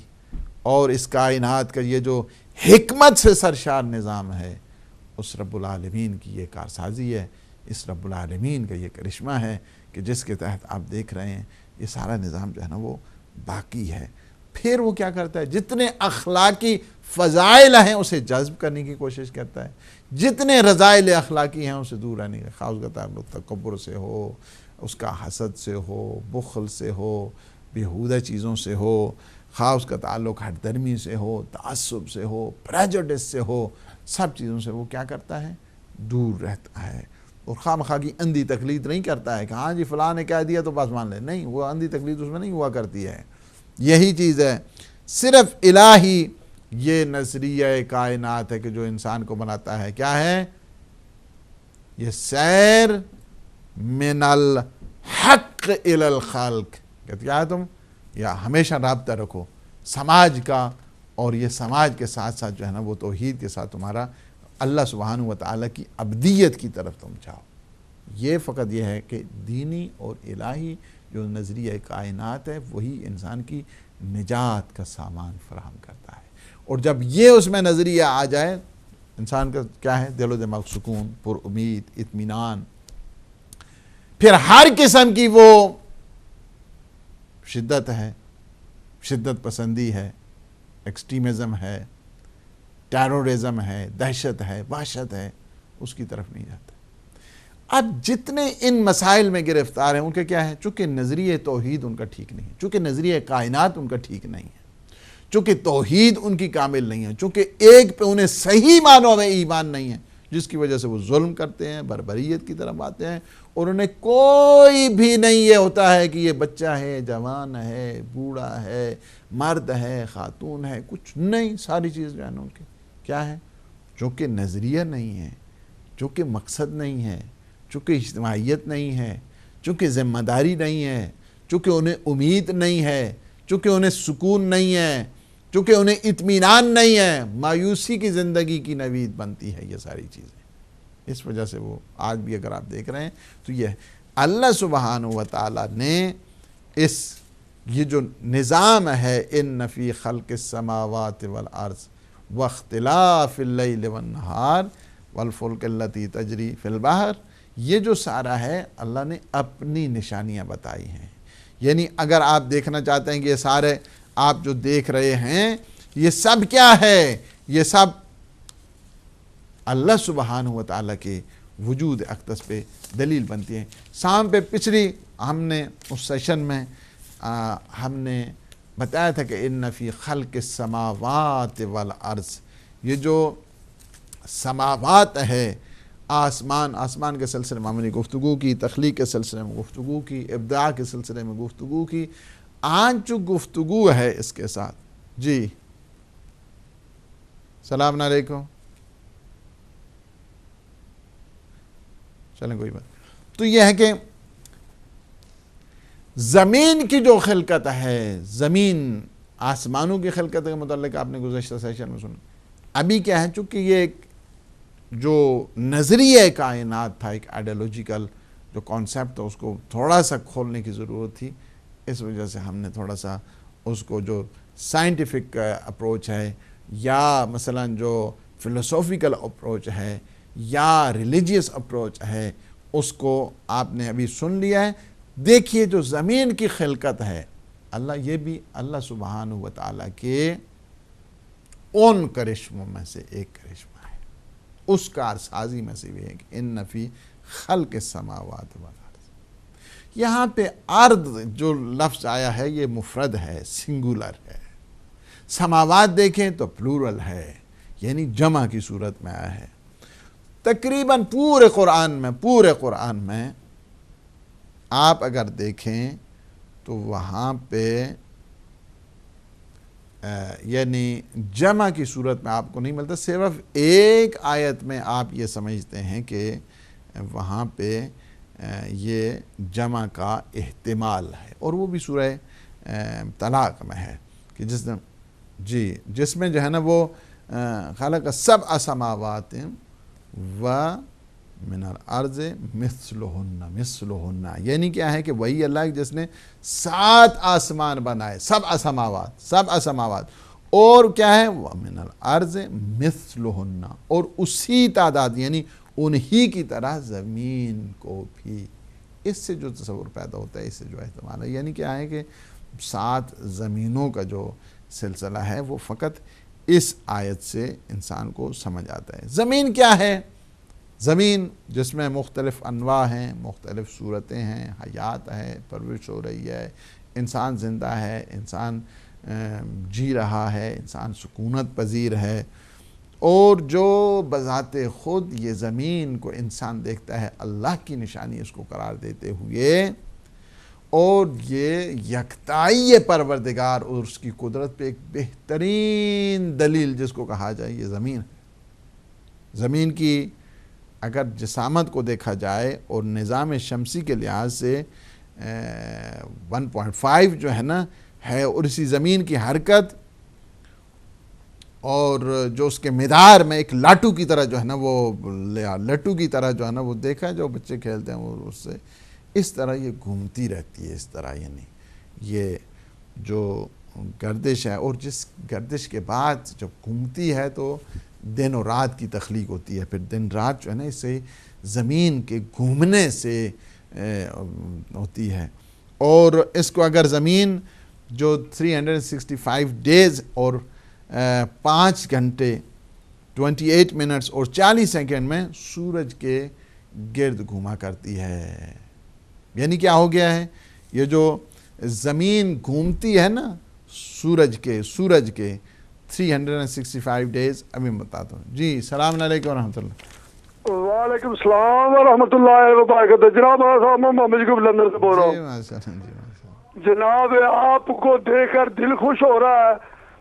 اور اس کائنات کا یہ جو حکمت سے سرشار نظام ہے، اس رب العالمین کی یہ کارسازی ہے، اس رب العالمین کا یہ کرشمہ ہے کہ جس کے تحت آپ دیکھ رہے ہیں یہ سارا نظام جو ہے نا وہ باقی ہے۔ پھر وہ کیا کرتا ہے؟ جتنے اخلاقی فضائل ہیں اسے جذب کرنے کی کوشش کرتا ہے، جتنے رذائل اخلاقی ہیں اسے دور رہنے کا، خاص کا تعلق تکبر سے ہو، اس کا حسد سے ہو، بخل سے ہو، بیہودہ چیزوں سے ہو، خاص کا تعلق ہٹ درمی سے ہو، تعصب سے ہو، پریجوڈس سے ہو، سب چیزوں سے وہ کیا کرتا ہے؟ دور رہتا ہے۔ اور خواہ مخواہ کی اندھی تقلید نہیں کرتا ہے کہ ہاں جی فلاں نے کہہ دیا تو بس مان لے، نہیں، وہ اندھی تقلید اس میں نہیں ہوا کرتی ہے۔ یہی چیز ہے، صرف الہی یہ نظریہ کائنات ہے کہ جو انسان کو بناتا ہے۔ کیا ہے؟ یہ سیر من الحق الی الخلق، کیا ہے تم یا ہمیشہ رابطہ رکھو سماج کا، اور یہ سماج کے ساتھ ساتھ جو ہے نا وہ توحید کے ساتھ تمہارا اللہ سبحانہ و تعالیٰ کی عبدیت کی طرف تم جاؤ۔ یہ فقط یہ ہے کہ دینی اور الہی جو نظریہ کائنات ہے وہی انسان کی نجات کا سامان فراہم کرتا ہے، اور جب یہ اس میں نظریہ آ جائے انسان کا کیا ہے؟ دل و دماغ سکون، پر امید، اطمینان۔ پھر ہر قسم کی وہ شدت ہے، شدت پسندی ہے، ایکسٹریمزم ہے، ٹیرورزم ہے، دہشت ہے، وحشت ہے، اس کی طرف نہیں جاتا۔ اب جتنے ان مسائل میں گرفتار ہیں ان کے کیا ہے؟ چونکہ نظریہ توحید ان کا ٹھیک نہیں ہے، چونکہ نظریہ کائنات ان کا ٹھیک نہیں ہے، چونکہ توحید ان کی کامل نہیں ہے، چونکہ ایک پہ انہیں صحیح معنوں میں ایمان نہیں ہے، جس کی وجہ سے وہ ظلم کرتے ہیں، بربریت کی طرف آتے ہیں، اور انہیں کوئی بھی نہیں یہ ہوتا ہے کہ یہ بچہ ہے، جوان ہے، بوڑھا ہے، مرد ہے، خاتون ہے، کچھ نہیں، ساری چیز جو ہے نا ان کی کیا ہے؟ چونکہ نظریہ نہیں ہے، چونکہ مقصد نہیں ہے، چونکہ اجتماعیت نہیں ہے، چونکہ ذمہ داری نہیں ہے، چونکہ انہیں امید نہیں ہے، چونکہ انہیں سکون نہیں ہے، چونکہ انہیں اطمینان نہیں ہے، مایوسی کی زندگی کی نوید بنتی ہے یہ ساری چیزیں۔ اس وجہ سے وہ آج بھی اگر آپ دیکھ رہے ہیں تو یہ اللہ سبحانہ و تعالیٰ نے یہ جو نظام ہے، ان فی خلق السماوات والارض واختلاف اللیل والنہار والفلک التی تجری فی البحر، یہ جو سارا ہے اللہ نے اپنی نشانیاں بتائی ہیں۔ یعنی اگر آپ دیکھنا چاہتے ہیں کہ یہ سارے آپ جو دیکھ رہے ہیں یہ سب کیا ہے، یہ سب اللہ سبحانہ و تعالیٰ کے وجود اقدس پہ دلیل بنتی ہیں۔ شام پہ پچھلی ہم نے اس سیشن میں ہم نے بتایا تھا کہ ان فی خلق السماوات والارض، یہ جو سماوات ہے، آسمان کے سلسلے میں ہم نے گفتگو کی، تخلیق کے سلسلے میں گفتگو کی، ابداع کے سلسلے میں گفتگو کی۔ آج جو گفتگو ہے اس کے ساتھ، جی السلام علیکم، چلیں کوئی بات، تو یہ ہے کہ زمین کی جو خلقت ہے، زمین آسمانوں کی خلقت کے متعلق آپ نے گزشتہ سیشن میں سنا۔ ابھی کیا ہے، چونکہ یہ ایک جو نظریہ کائنات تھا، ایک آئیڈیالوجیکل جو کانسیپٹ تھا، اس کو تھوڑا سا کھولنے کی ضرورت تھی، اس وجہ سے ہم نے تھوڑا سا اس کو جو سائنٹیفک اپروچ ہے، یا مثلا جو فلسافیکل اپروچ ہے، یا ریلیجیس اپروچ ہے، اس کو آپ نے ابھی سن لیا ہے۔ دیکھیے جو زمین کی خلقت ہے، یہ بھی اللہ سبحانہ و تعالیٰ کے ان کرشموں میں سے ایک کرشمہ ہے، اس کارسازی میں سے بھی ہے کہ ان فی خلق السماوات والارض۔ یہاں پہ ارض جو لفظ آیا ہے یہ مفرد ہے، سنگولر ہے۔ سماوات دیکھیں تو پلورل ہے، یعنی جمع کی صورت میں آیا ہے۔ تقریباً پورے قرآن میں آپ اگر دیکھیں تو وہاں پہ یعنی جمع کی صورت میں آپ کو نہیں ملتا، صرف ایک آیت میں آپ یہ سمجھتے ہیں کہ وہاں پہ یہ جمع کا احتمال ہے، اور وہ بھی سورہ طلاق میں ہے کہ جس میں جو ہے نا وہ خلق سبع سماوات و من الارض مثلہن، یعنی کیا ہے کہ وہی اللہ جس نے 7 آسمان بنائے، سبع سماوات، اور کیا ہے ومن الارض مثلہن، اور اسی تعداد یعنی انہی کی طرح زمین کو بھی۔ اس سے جو تصور پیدا ہوتا ہے، اس سے جو احتمال ہے، یعنی کیا ہے کہ 7 زمینوں کا جو سلسلہ ہے وہ فقط اس آیت سے انسان کو سمجھ آتا ہے۔ زمین کیا ہے؟ زمین جس میں مختلف انواع ہیں، مختلف صورتیں ہیں، حیات ہے، پرورش ہو رہی ہے، انسان زندہ ہے، انسان جی رہا ہے، انسان سکونت پذیر ہے، اور جو بذات خود یہ زمین کو انسان دیکھتا ہے اللہ کی نشانی اس کو قرار دیتے ہوئے، اور یہ یکتائی پروردگار اور اس کی قدرت پہ ایک بہترین دلیل جس کو کہا جائے یہ زمین ہے۔ زمین کی اگر جسامت کو دیکھا جائے اور نظام شمسی کے لحاظ سے 1.5 جو ہے نا ہے، اور اسی زمین کی حرکت اور جو اس کے مدار میں ایک لاٹو کی طرح جو ہے نا وہ لٹو کی طرح جو ہے نا وہ دیکھا جو بچے کھیلتے ہیں وہ اس سے اس طرح یہ گھومتی رہتی ہے، اس طرح یعنی یہ جو گردش ہے، اور جس گردش کے بعد جب گھومتی ہے تو دن اور رات کی تخلیق ہوتی ہے، پھر دن رات جو ہے نا اس سے زمین کے گھومنے سے ہوتی ہے۔ اور اس کو اگر زمین جو 365 ڈیز اور 5 گھنٹے 28 منٹس اور 40 سیکنڈ میں سورج کے گرد گھوما کرتی ہے، یعنی کیا ہو گیا ہے، یہ جو زمین گھومتی ہے نا سورج کے 365 ڈیز، ابھی میں بتاتا ہوں۔ جی السلام علیکم ورحمۃ اللہ۔ وعلیکم السلام ورحمۃ اللہ وبرکاتہ۔ جناب محمد جی لندن سے بول رہا ہوں۔ جناب آپ کو دیکھ کر دل خوش ہو رہا ہے،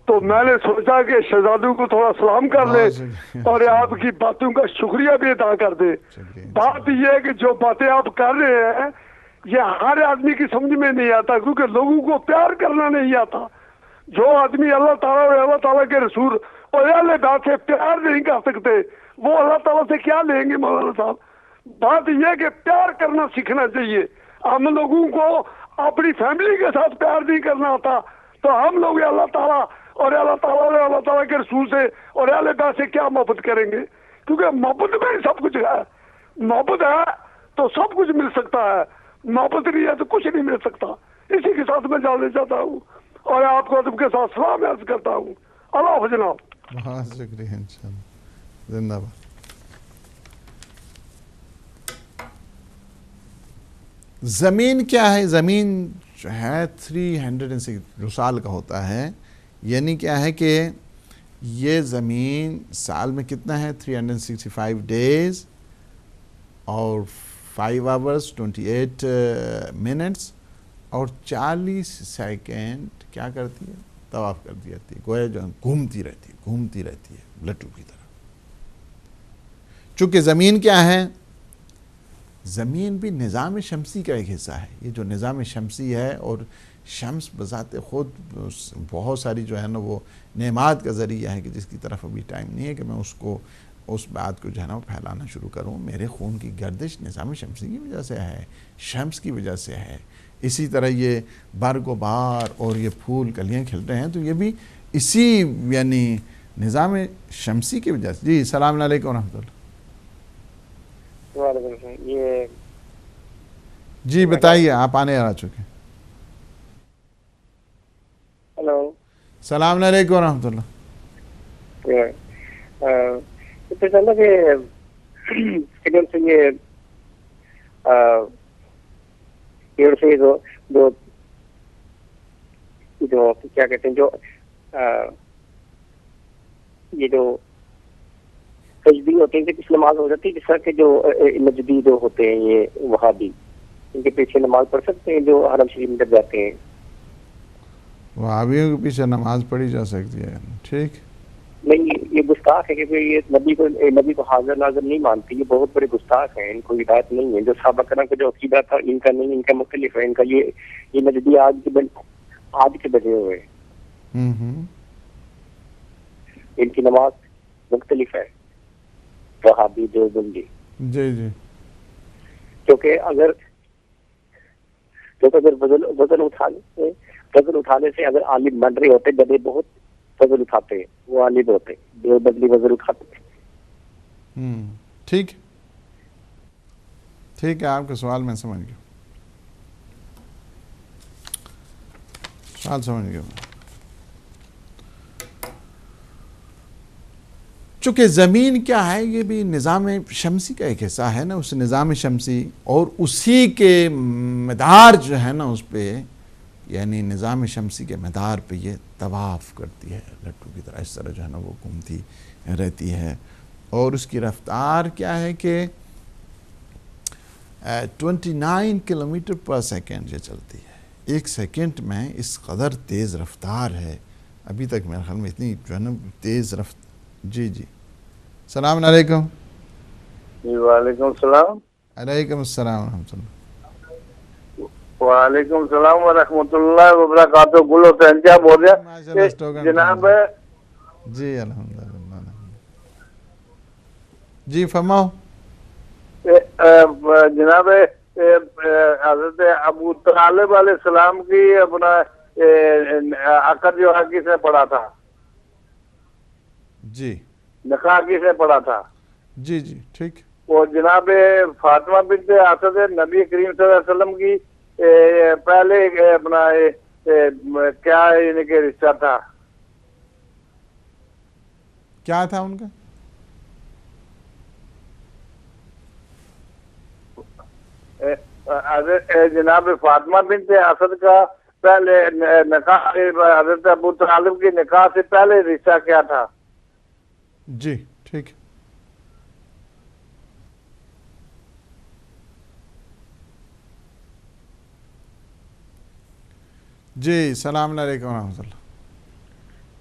تو میں نے سوچا کہ شہزادوں کو تھوڑا سلام کر لے اور آپ کی باتوں کا شکریہ بھی ادا کر دے. بات یہ ہے کہ جو باتیں آپ کر رہے ہیں یہ ہر آدمی کی سمجھ میں نہیں آتا، کیونکہ لوگوں کو پیار کرنا نہیں آتا. جو آدمی اللہ تعالیٰ اور اللہ تعالیٰ کے رسول اور اہل بیت سے پیار نہیں کر سکتے وہ اللہ تعالیٰ سے کیا لیں گے مولانا صاحب. بات یہ کہ پیار کرنا سیکھنا چاہیے. ہم لوگوں کو اپنی فیملی کے ساتھ پیار نہیں کرنا آتا تو ہم لوگ اللہ تعالیٰ اور اللہ تعالیٰ اور اللہ تعالیٰ کے رسول سے اور اہل بیت سے کیا محبت کریں گے؟ کیونکہ محبت میں ہی سب کچھ ہے. محبت ہے تو سب کچھ مل سکتا ہے، محبت نہیں ہے تو کچھ نہیں مل سکتا. اسی کے ساتھ میں جاننا چاہتا ہوں اور آپ کو ادب کے ساتھ سلام عرض کرتا ہوں. اللہ حافظ جناب. بہت شکریہ، انشاءاللہ. زندہ باد. زمین کیا ہے؟ زمین جو ہے 306 جو سال کا ہوتا ہے، یعنی کیا ہے کہ یہ زمین سال میں کتنا ہے؟ 365 ڈیز اور 5 hours 28 منٹس اور 40 سیکنڈ کیا کرتی ہے؟ طواف کرتی رہتی ہے. گویا جو گھومتی رہتی ہے لٹو کی طرح. چونکہ زمین کیا ہے؟ زمین بھی نظام شمسی کا ایک حصہ ہے. یہ جو نظام شمسی ہے اور شمس بذات خود بہت ساری جو ہے نا وہ نعمات کا ذریعہ ہے کہ جس کی طرف ابھی ٹائم نہیں ہے کہ میں اس بات کو جو ہے نا پھیلانا شروع کروں. میرے خون کی گردش نظام شمسی کی وجہ سے ہے، شمس کی وجہ سے ہے. اسی طرح یہ برگ و بار اور یہ پھول کلیاں کھل رہے ہیں تو یہ بھی اسی یعنی نظام شمسی کی وجہ سے. جی السلام علیکم ورحمۃ اللہ. یہ جی بتائیے، آپ آنے آ چکے. ہلو السلام علیکم ورحمۃ اللہ. جو کیا کہتے ہیں یہ جو تجدید ہوتے ہیں کس نماز ہو جاتی ہے، جس طرح کے جو نجدی جو ہوتے ہیں یہ وہابی ان کے پیچھے نماز پڑھ سکتے ہیں جو حرم شریف میں جاتے ہیں؟ وہابیوں کے پیچھے نماز پڑھی جا سکتی ہے. ٹھیک نہیں، یہ گستاخ ہے کہ یہ نبی کو حاضر ناظر نہیں مانتی. یہ بہت بڑے گستاخ ہیں، ان کو ہدایت نہیں ہے. جو صحابہ کرام کا جو عقیدہ تھا ان کا نہیں، ان کا مختلف ہے. ان کا یہ نجدی آج کے بجے ہوئے ان کی نماز مختلف ہے. وہابی دیوبندی جی جی کیونکہ اگر وزن اٹھانے سے اگر عالم بن رہے ہوتے، گدھے بہت وزن اٹھاتے ہیں، وہ عالم ہوتے. دیوبندی وزن اٹھاتے ہیں. ٹھیک ہے، آپ کا سوال میں سمجھ گیا. سوال سمجھ گیا. چونکہ زمین کیا ہے، یہ بھی نظام شمسی کا ایک حصہ ہے نا. اس نظام شمسی اور اسی کے مدار جو ہے نا اس پہ یعنی نظام شمسی کے مدار پہ یہ طواف کرتی ہے لٹو کی طرح. اس طرح جو ہے نا وہ گھومتی رہتی ہے اور اس کی رفتار کیا ہے کہ 29 کلومیٹر پر سیکنڈ یہ چلتی ہے. ایک سیکنڈ میں اس قدر تیز رفتار ہے. ابھی تک میرے خیال میں اتنی جو ہے نا تیز رفتار. جی السلام علیکم. جی وعلیکم السلام. علیکم السلام ورحمۃ اللہ. وعلیکم السلام ورحمۃ اللہ وبرکاتہ. گل حسین کیا بول رہے ہیں جناب؟ جی الحمدللہ. جی فرماؤ. جناب حضرت ابو طالب علیہ السلام کی اپنا عقد جو ہے کس نے پڑھا تھا؟ جی نکاح کس نے پڑھا تھا؟ جی ٹھیک. وہ جناب فاطمہ بنت اسد نبی کریم صلی اللہ علیہ وسلم کی پہلے اپنا کیا ان کے رشتہ تھا؟ کیا تھا ان کا؟ جناب فاطمہ بنت اسد کا پہلے نکاح حضرت ابو طالب کی نکاح سے پہلے رشتہ کیا تھا؟ جی ٹھیک. جی السلام علیکم ورحمۃ اللہ.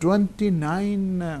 29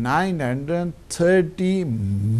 930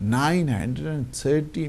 930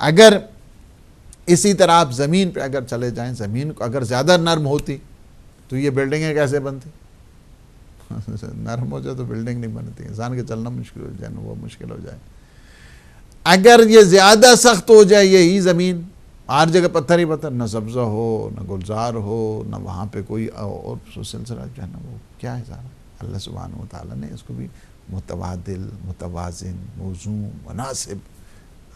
اگر اسی طرح آپ زمین پہ اگر چلے جائیں، زمین کو اگر زیادہ نرم ہوتی تو یہ بلڈنگیں کیسے بنتی؟ نرم ہو جائے تو بلڈنگ نہیں بنتی، انسان کے چلنا مشکل ہو جائے، وہ مشکل ہو جائے۔ اگر یہ زیادہ سخت ہو جائے یہی زمین، ہر جگہ پتھر ہی پتھر، نہ سبزہ ہو نہ گلزار ہو نہ وہاں پہ کوئی اور سلسلہ جو ہے نا وہ کیا ہے سارا، اللہ سبحانہ وتعالیٰ نے اس کو بھی متبادل، متوازن، موزوں، مناسب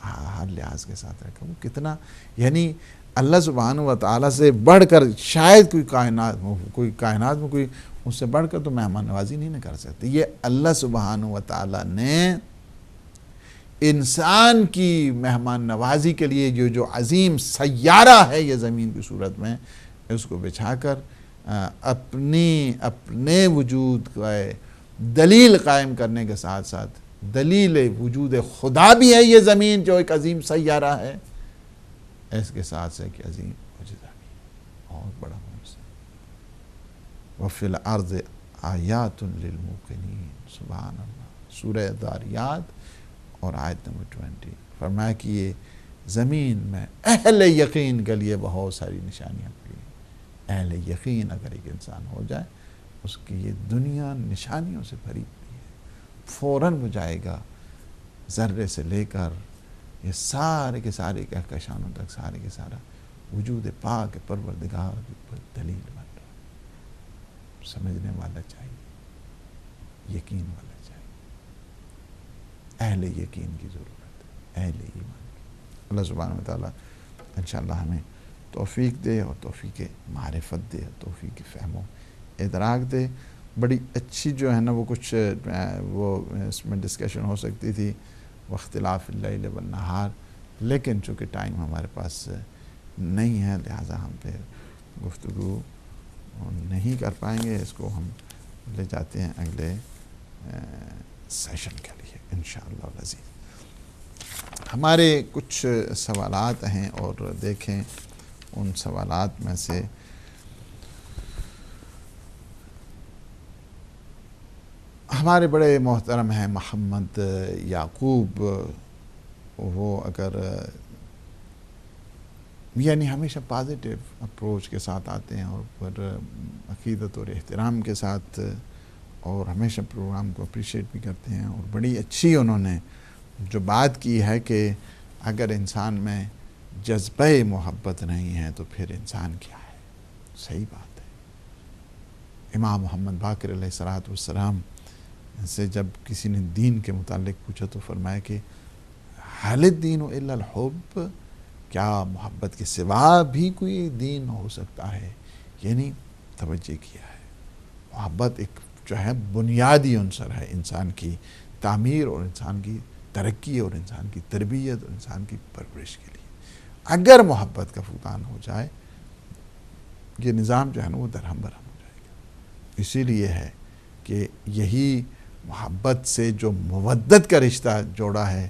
ہر لحاظ کے ساتھ رکھا۔ وہ کتنا، یعنی اللہ سبحانہ وتعالیٰ سے بڑھ کر شاید کوئی کائنات میں کوئی اس سے بڑھ کر تو مہمان نوازی نہیں نہ کر سکتے۔ یہ اللہ سبحانہ وتعالیٰ نے انسان کی مہمان نوازی کے لیے جو عظیم سیارہ ہے یہ زمین کی صورت میں، اس کو بچھا کر اپنے وجود کا دلیل قائم کرنے کے ساتھ ساتھ دلیل وجود خدا بھی ہے یہ زمین جو ایک عظیم سیارہ ہے، اس کے ساتھ سے ایک عظیم معجزہ بھی، بہت بڑا معجزہ۔ وَفِي الْأَرْضِ آیَاتٌ لِلْمُوقِنِينَ، سبحان اللہ، سورہ داریات اور آیت نمبر 20، فرمایا کہ یہ زمین میں اہل یقین کے لیے بہت ساری نشانیاں پڑی ہیں۔ اہل یقین اگر ایک انسان ہو جائے، اس کی یہ دنیا نشانیوں سے بھری پڑی ہے، فوراً وہ جائے گا ذرے سے لے کر یہ سارے کے سارے کہکشانوں تک، سارے کے سارا وجود پاک پروردگار کی دلیل بن رہا ہے۔ سمجھنے والا چاہیے، یقین والا چاہیے، اہل یقین کی ضرورت ہے، اہل ایمان کی۔ اللہ سبحانہ وتعالیٰ انشاءاللہ ہمیں توفیق دے اور توفیق معرفت دے اور توفیق فہم و ادراک دے۔ بڑی اچھی جو ہے نا وہ کچھ وہ اس میں ڈسکشن ہو سکتی تھی، واختلاف اللیل والنہار، لیکن چونکہ ٹائم ہمارے پاس نہیں ہے لہٰذا ہم پہ گفتگو نہیں کر پائیں گے۔ اس کو ہم لے جاتے ہیں اگلے سیشن کے لیے انشاءاللہ العزیز۔ ہمارے کچھ سوالات ہیں اور دیکھیں ان سوالات میں سے ہمارے بڑے محترم ہیں محمد یعقوب، وہ اگر یعنی ہمیشہ پازیٹیو اپروچ کے ساتھ آتے ہیں اور پر عقیدت اور احترام کے ساتھ، اور ہمیشہ پروگرام کو اپریشیٹ بھی کرتے ہیں، اور بڑی اچھی انہوں نے جو بات کی ہے کہ اگر انسان میں جذبہ محبت نہیں ہے تو پھر انسان کیا ہے؟ صحیح بات ہے۔ امام محمد باقر علیہ السلام سے جب کسی نے دین کے متعلق پوچھا تو فرمایا کہ حل الدین الا الحب، کیا محبت کے سوا بھی کوئی دین ہو سکتا ہے؟ یعنی توجہ کیا ہے، محبت ایک جو ہے بنیادی عنصر ہے انسان کی تعمیر اور انسان کی ترقی اور انسان کی تربیت اور انسان کی پرورش کے لیے۔ اگر محبت کا فقدان ہو جائے یہ نظام جو ہے نا وہ درہم برہم ہو جائے گا۔ اسی لیے ہے کہ یہی محبت سے جو مودت کا رشتہ جوڑا ہے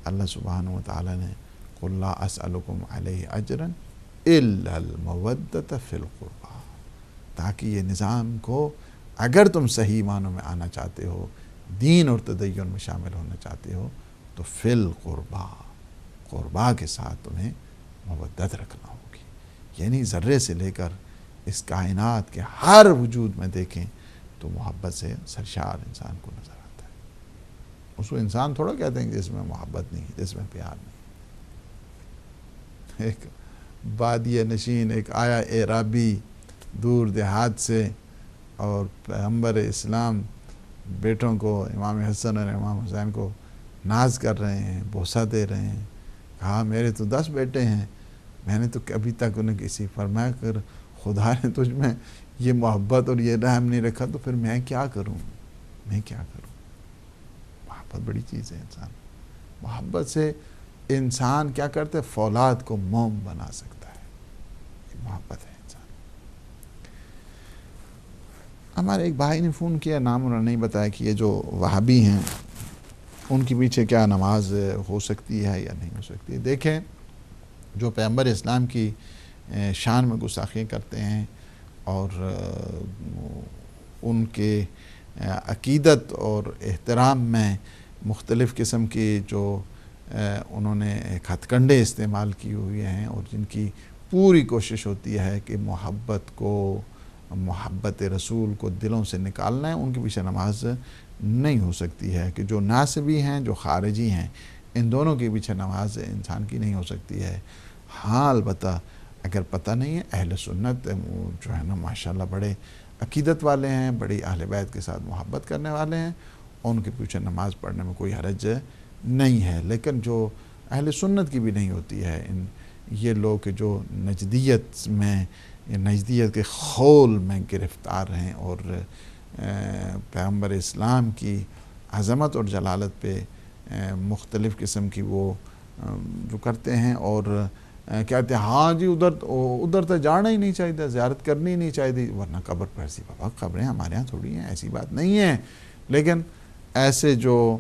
اللہ سبحانہ وتعالی نے قُلْ لَا أَسْأَلُكُمْ عَلَيْهِ أَجْرًا إِلَّا الْمَوَدَّةَ فِي الْقُرْبَى، تاکہ یہ نظام کو اگر تم صحیح معنوں میں آنا چاہتے ہو، دین اور تدین میں شامل ہونا چاہتے ہو تو فی القربا، قربا کے ساتھ تمہیں مودت رکھنا ہوگی۔ یعنی ذرے سے لے کر اس کائنات کے ہر وجود میں دیکھیں تو محبت سے سرشار انسان کو نظر آتا ہے۔ اس کو انسان تھوڑا کہتے ہیں جس میں محبت نہیں، جس میں پیار نہیں۔ ایک بادیہ نشین ایک آیا اعرابی دور دیہات سے، اور پیغمبر اسلام بیٹوں کو امام حسن اور امام حسین کو ناز کر رہے ہیں، بوسہ دے رہے ہیں۔ کہا میرے تو 10 بیٹے ہیں، میں نے تو ابھی تک انہیں کسی، فرمایا کر خدا نے تجھ میں یہ محبت اور یہ رحم نہیں رکھا تو پھر میں کیا کروں، میں کیا کروں۔ محبت بڑی چیز ہے۔ انسان محبت سے انسان کیا کرتے، فولاد کو موم بنا سکتا ہے، محبت ہے انسان۔ ہمارے ایک بھائی نے فون کیا، نام انہوں نے نہیں بتایا کہ یہ جو وہابی ہیں ان کے پیچھے کیا نماز ہو سکتی ہے یا نہیں ہو سکتی۔ دیکھیں جو پیغمبر اسلام کی شان میں گستاخیاں کرتے ہیں اور ان کے عقیدت اور احترام میں مختلف قسم کی جو انہوں نے ایک ہتھ کنڈے استعمال کیے ہوئے ہیں اور جن کی پوری کوشش ہوتی ہے کہ محبت رسول کو دلوں سے نکالنا ہے، ان کے پیچھے نماز نہیں ہو سکتی ہے. کہ جو ناسبی ہیں، جو خارجی ہیں، ان دونوں کے پیچھے نماز انسان کی نہیں ہو سکتی ہے. ہاں البتہ اگر پتہ نہیں ہے، اہل سنت وہ جو ہے نا ماشاءاللہ بڑے عقیدت والے ہیں، بڑی اہل بیت کے ساتھ محبت کرنے والے ہیں، ان کے پیچھے نماز پڑھنے میں کوئی حرج نہیں ہے. لیکن جو اہل سنت کی بھی نہیں ہوتی ہے، یہ لوگ جو نجدیت میں، نجدیت کے خول میں گرفتار ہیں اور پیغمبر اسلام کی عظمت اور جلالت پہ مختلف قسم کی وہ جو کرتے ہیں اور کہتے ہیں ہاں جی ادھر تو جانا ہی نہیں چاہیے، زیارت کرنی ہی نہیں چاہیے، ورنہ قبر پر سی بابا قبریں ہمارے ہاں تھوڑی ہیں، ایسی بات نہیں ہے. لیکن ایسے جو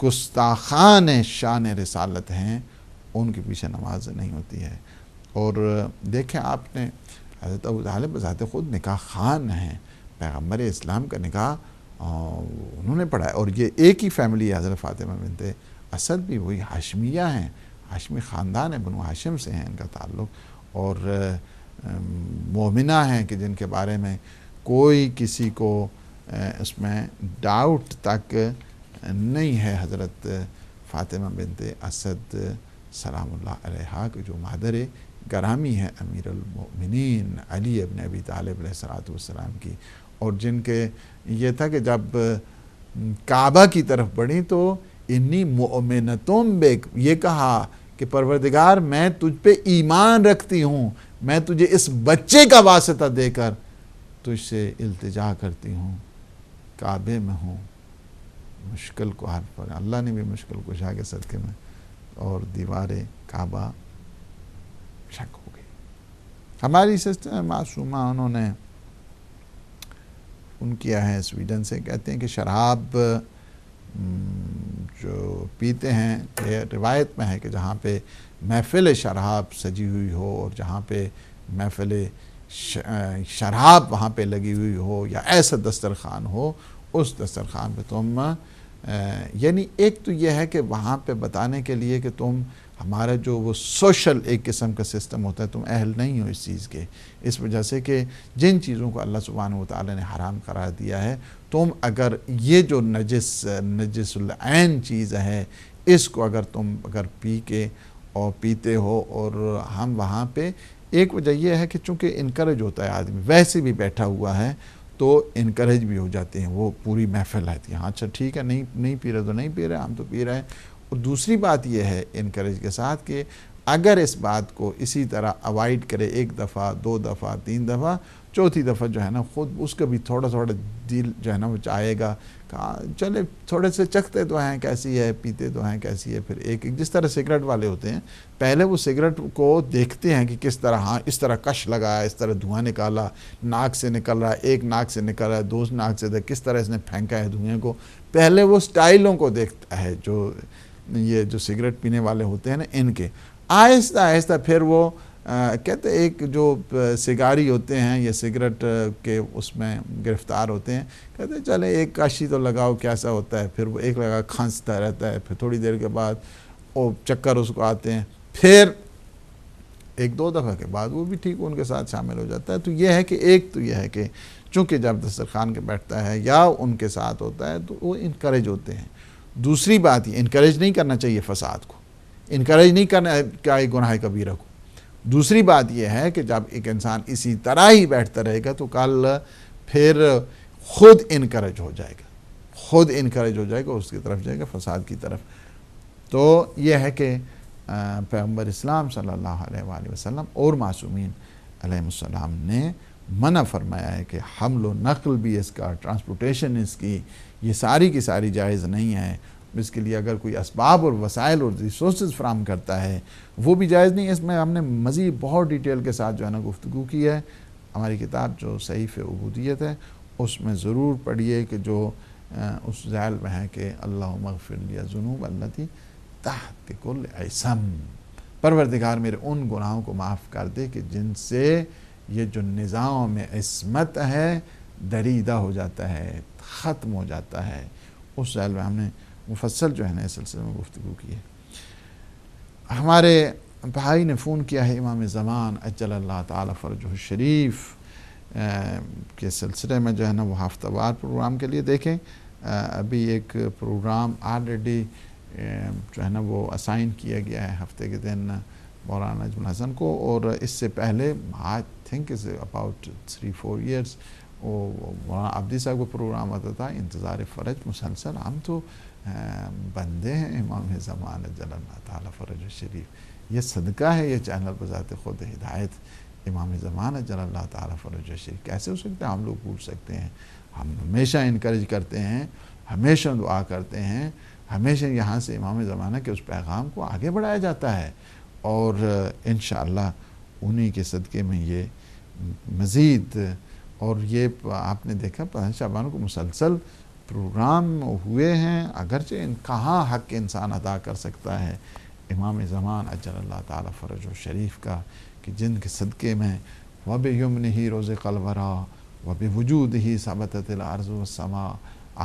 گستاخان شان رسالت ہیں ان کے پیچھے نماز نہیں ہوتی ہے. اور دیکھیں آپ نے حضرت ابو طالب بذات خود نکاح خان ہیں، پیغمبر اسلام کا نکاح انہوں نے پڑھا ہے. اور یہ ایک ہی فیملی ہے، حضرت فاطمہ بنت اسد بھی وہی ہاشمیہ ہیں، ہاشمی خاندان ہے، بنو ہاشم سے ہیں ان کا تعلق، اور مومنہ ہیں کہ جن کے بارے میں کوئی کسی کو اس میں ڈاؤٹ تک نہیں ہے. حضرت فاطمہ بنت اسد سلام اللہ علیہا کہ جو مادر گرامی ہے امیر المؤمنین علی ابن ابی طالب علیہ السلام کی، اور جن کے یہ تھا کہ جب کعبہ کی طرف بڑھی تو انی مؤمنتوں بے یہ کہا کہ پروردگار میں تجھ پہ ایمان رکھتی ہوں، میں تجھے اس بچے کا واسطہ دے کر تجھ سے التجا کرتی ہوں، کعبے میں ہوں، مشکل کو حل پر اللہ نے بھی مشکل کشا کے صدقے میں، اور دیوار کعبہ شک ہو گئی. ہماری سسٹر معصومہ انہوں نے ان کیا ہے سویڈن سے، کہتے ہیں کہ شراب جو پیتے ہیں، کہ روایت میں ہے کہ جہاں پہ محفل شراب سجی ہوئی ہو اور جہاں پہ محفل شراب وہاں پہ لگی ہوئی ہو یا ایسا دسترخوان ہو، اس دسترخوان پہ تم یعنی ایک تو یہ ہے کہ وہاں پہ بتانے کے لیے کہ تم ہمارا جو وہ سوشل ایک قسم کا سسٹم ہوتا ہے، تم اہل نہیں ہو اس چیز کے، اس وجہ سے کہ جن چیزوں کو اللہ سبحانہ وتعالی نے حرام قرار دیا ہے، تم اگر یہ جو نجس العین چیز ہے اس کو اگر تم پی کے اور پیتے ہو، اور ہم وہاں پہ ایک وجہ یہ ہے کہ چونکہ انکریج ہوتا ہے آدمی ویسے بھی بیٹھا ہوا ہے تو انکریج بھی ہو جاتے ہیں، وہ پوری محفل آتی ہے، ہاں اچھا ٹھیک ہے نہیں پی رہے تو نہیں پی رہے، ہم تو پی رہے ہیں. اور دوسری بات یہ ہے انکریج کے ساتھ کہ اگر اس بات کو اسی طرح اوائڈ کرے ایک دفعہ، دو دفعہ، تین دفعہ، چوتھی دفعہ جو ہے نا خود اس کا بھی تھوڑا دل جو ہے نا وہ چاہے گا کہ چلے تھوڑے سے چکھتے تو ہیں کیسی ہے، پیتے تو ہیں کیسی ہے. پھر ایک جس طرح سگریٹ والے ہوتے ہیں، پہلے وہ سگریٹ کو دیکھتے ہیں کہ کس طرح، ہاں اس طرح کش لگا ہے، اس طرح دھواں نکالا، ناک سے نکل رہا ہے، ایک ناک سے نکل رہا ہے، دو ناک سے، کس طرح اس نے پھینکا ہے دھوئیں کو. پہلے وہ سٹائلوں کو دیکھتا ہے جو سگریٹ پینے والے ہوتے ہیں نا ان کے. آہستہ آہستہ پھر وہ کہتے ایک جو سگاری ہوتے ہیں یا سگریٹ کے اس میں گرفتار ہوتے ہیں، کہتے چلے ایک کاشی تو لگاؤ کیسا ہوتا ہے. پھر وہ ایک لگا کھانستا رہتا ہے، پھر تھوڑی دیر کے بعد وہ چکر اس کو آتے ہیں، پھر ایک دو دفعہ کے بعد وہ بھی ٹھیک ان کے ساتھ شامل ہو جاتا ہے. تو یہ ہے کہ ایک تو یہ ہے کہ چونکہ جب دسترخوان کے بیٹھتا ہے یا ان کے ساتھ ہوتا ہے تو وہ انکریج ہوتے ہیں. دوسری بات یہ انکریج نہیں کرنا چاہیے فساد کو، انکریج نہیں کرنا کیا گناہ کبیرہ کو. دوسری بات یہ ہے کہ جب ایک انسان اسی طرح ہی بیٹھتا رہے گا تو کل پھر خود انکریج ہو جائے گا، اس کی طرف جائے گا، فساد کی طرف. تو یہ ہے کہ پیغمبر اسلام صلی اللہ علیہ وآلہ وسلم اور معصومین علیہ السلام نے منع فرمایا ہے کہ حمل و نقل بھی اس کا، ٹرانسپورٹیشن اس کی، یہ ساری کی ساری جائز نہیں ہے. اس کے لیے اگر کوئی اسباب اور وسائل اور ریسورسز فراہم کرتا ہے وہ بھی جائز نہیں. اس میں ہم نے مزید بہت ڈیٹیل کے ساتھ جو ہے نا گفتگو کی ہے. ہماری کتاب جو صحیف عبودیت ہے اس میں ضرور پڑھیے کہ جو اس ذیل میں ہے کہ اللہم اغفر لی الذنوب التی تحت کل عصم، پروردگار میرے ان گناہوں کو معاف کر دے کہ جن سے یہ جو نظام میں عصمت ہے دریدہ ہو جاتا ہے، ختم ہو جاتا ہے. اس ذیل میں ہم نے مفصل جو ہے نا اس سلسلے میں گفتگو کی ہے. ہمارے بھائی نے فون کیا ہے امام زمان اجل اللہ تعالی فرجہ الشریف کے سلسلے میں جو ہے نا وہ ہفتہ وار پروگرام کے لیے دیکھیں. ابھی ایک پروگرام آلریڈی جو ہے نا وہ اسائن کیا گیا ہے ہفتے کے دن مولانا نجم الحسن کو, اور اس سے پہلے I think is about 3-4 years وہ مولانا عبدی صاحب کو پروگرام آتا تھا انتظار فرج مسلسل. ہم تو بندے ہیں امام زمان اجل اللہ تعالی فرج الشریف. یہ صدقہ ہے یہ چینل بذات خود ہدایت امام زمان اجل اللہ تعالی فرج الشریف. کیسے ہو سکتا ہے ہم لوگ بھول سکتے ہیں؟ ہم ہمیشہ انکریج کرتے ہیں, ہمیشہ دعا کرتے ہیں, ہمیشہ یہاں سے امام زمانہ کے اس پیغام کو آگے بڑھایا جاتا ہے, اور انشاءاللہ انہی کے صدقے میں یہ مزید. اور یہ آپ نے دیکھا 15 شعبان کو مسلسل پروگرام ہوئے ہیں, اگرچہ کہاں حق انسان ادا کر سکتا ہے امام زمان اجل اللہ تعالی فرج الشریف کا, کہ جن کے صدقے میں وَبِيُمْنِهِ رُزِقَ الْوَرَى وَبِوُجُودِهِ ثَبَتَتِ الْأَرْضُ وَالسَّمَاءُ.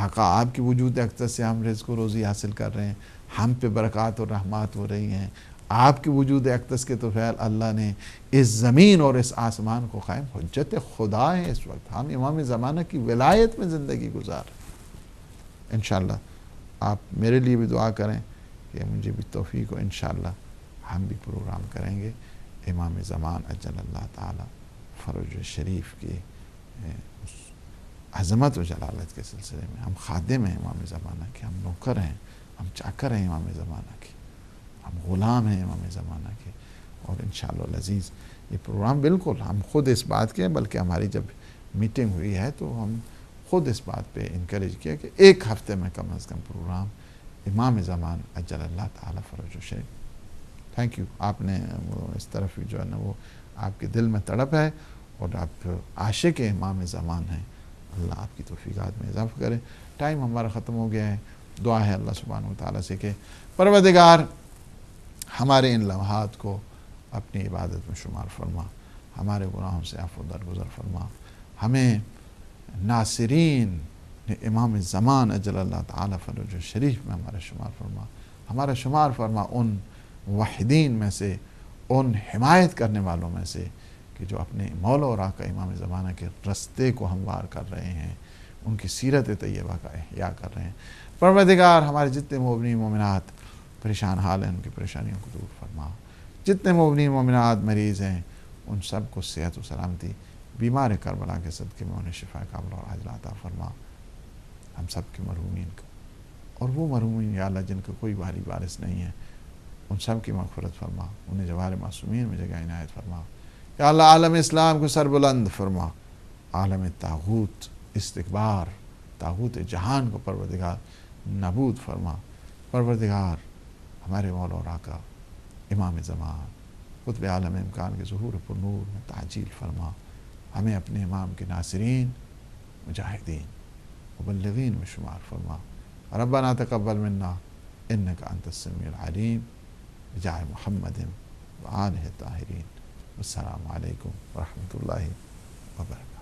آقا آپ کی وجود اقدس سے ہم رزق و روزی حاصل کر رہے ہیں, ہم پہ برکات اور رحمات ہو رہی ہیں. آپ کی وجود اقدس کے تو فعل اللہ نے اس زمین اور اس آسمان کو قائم. حجت خدا ہے اس وقت, ہم امام زمانہ کی ولایت میں زندگی گزار رہے ہیں. انشاءاللہ آپ میرے لیے بھی دعا کریں کہ مجھے بھی توفیق ہو, انشاءاللہ ہم بھی پروگرام کریں گے امام زمان اجل اللہ تعالی فرج الشریف کی عظمت و جلالت کے سلسلے میں. ہم خادم ہیں امام زمانہ کے, ہم نوکر ہیں, ہم چاکر ہیں امام زمانہ کے, ہم غلام ہیں امام زمانہ کے. اور انشاءاللہ العزیز یہ پروگرام بالکل ہم خود اس بات کے, بلکہ ہماری جب میٹنگ ہوئی ہے تو ہم خود اس بات پہ انکریج کیا کہ ایک ہفتے میں کم از کم پروگرام امام زمان اجل اللہ تعالی فرج الشریف. تھینک یو, آپ نے وہ اس طرف جو ہے نا وہ آپ کے دل میں تڑپ ہے, اور آپ عاشق امام زمان ہیں. اللہ آپ کی توفیقات میں اضافہ کرے. ٹائم ہمارا ختم ہو گیا ہے. دعا ہے اللہ سبحانہ و تعالیٰ سے کہ پروردگار ہمارے ان لمحات کو اپنی عبادت میں شمار فرما, ہمارے گناہوں سے عفو درگزر فرما, ہمیں ناصرین امام زمان اجل اللہ تعالی فرج الشریف میں ہمارا شمار فرما, ہمارا شمار فرما ان موحدین میں سے, ان حمایت کرنے والوں میں سے کہ جو اپنے مولا اور آقا امام زمانہ کے رستے کو ہموار کر رہے ہیں, ان کی سیرت طیبہ کا احیاء کر رہے ہیں. پروردگار ہمارے جتنے مومنین مومنات پریشان حال ہیں ان کی پریشانیوں کو دور فرما, جتنے مومنین مومنات مریض ہیں ان سب کو صحت و سلامتی, بیمار کربلا کے صدقے میں انہیں شفا کاملہ اور عاجلہ عطا فرما. ہم سب کے مرحومین کو, اور وہ مرحومین یا اللہ جن کا کوئی والی وارث نہیں ہے, ان سب کی مغفرت فرما, انہیں جوار معصومین میں جگہ عنایت فرما. یا اللہ عالم اسلام کو سربلند فرما, عالم طاغوت استکبار طاغوت جہان کو پروردگار نابود فرما. پروردگار ہمارے مولا اور آقا امام زمان قطب عالم امکان کے ظہور پر نور میں تعجیل فرما. ہمیں اپنے امام کے ناصرین, مجاہدین, مبلغین میں شمار فرما. ربنا تقبل منا انک انت السمیع العلیم بجاہ محمد وآلہ الطاہرین. السلام علیکم ورحمۃ اللہ وبرکاتہ.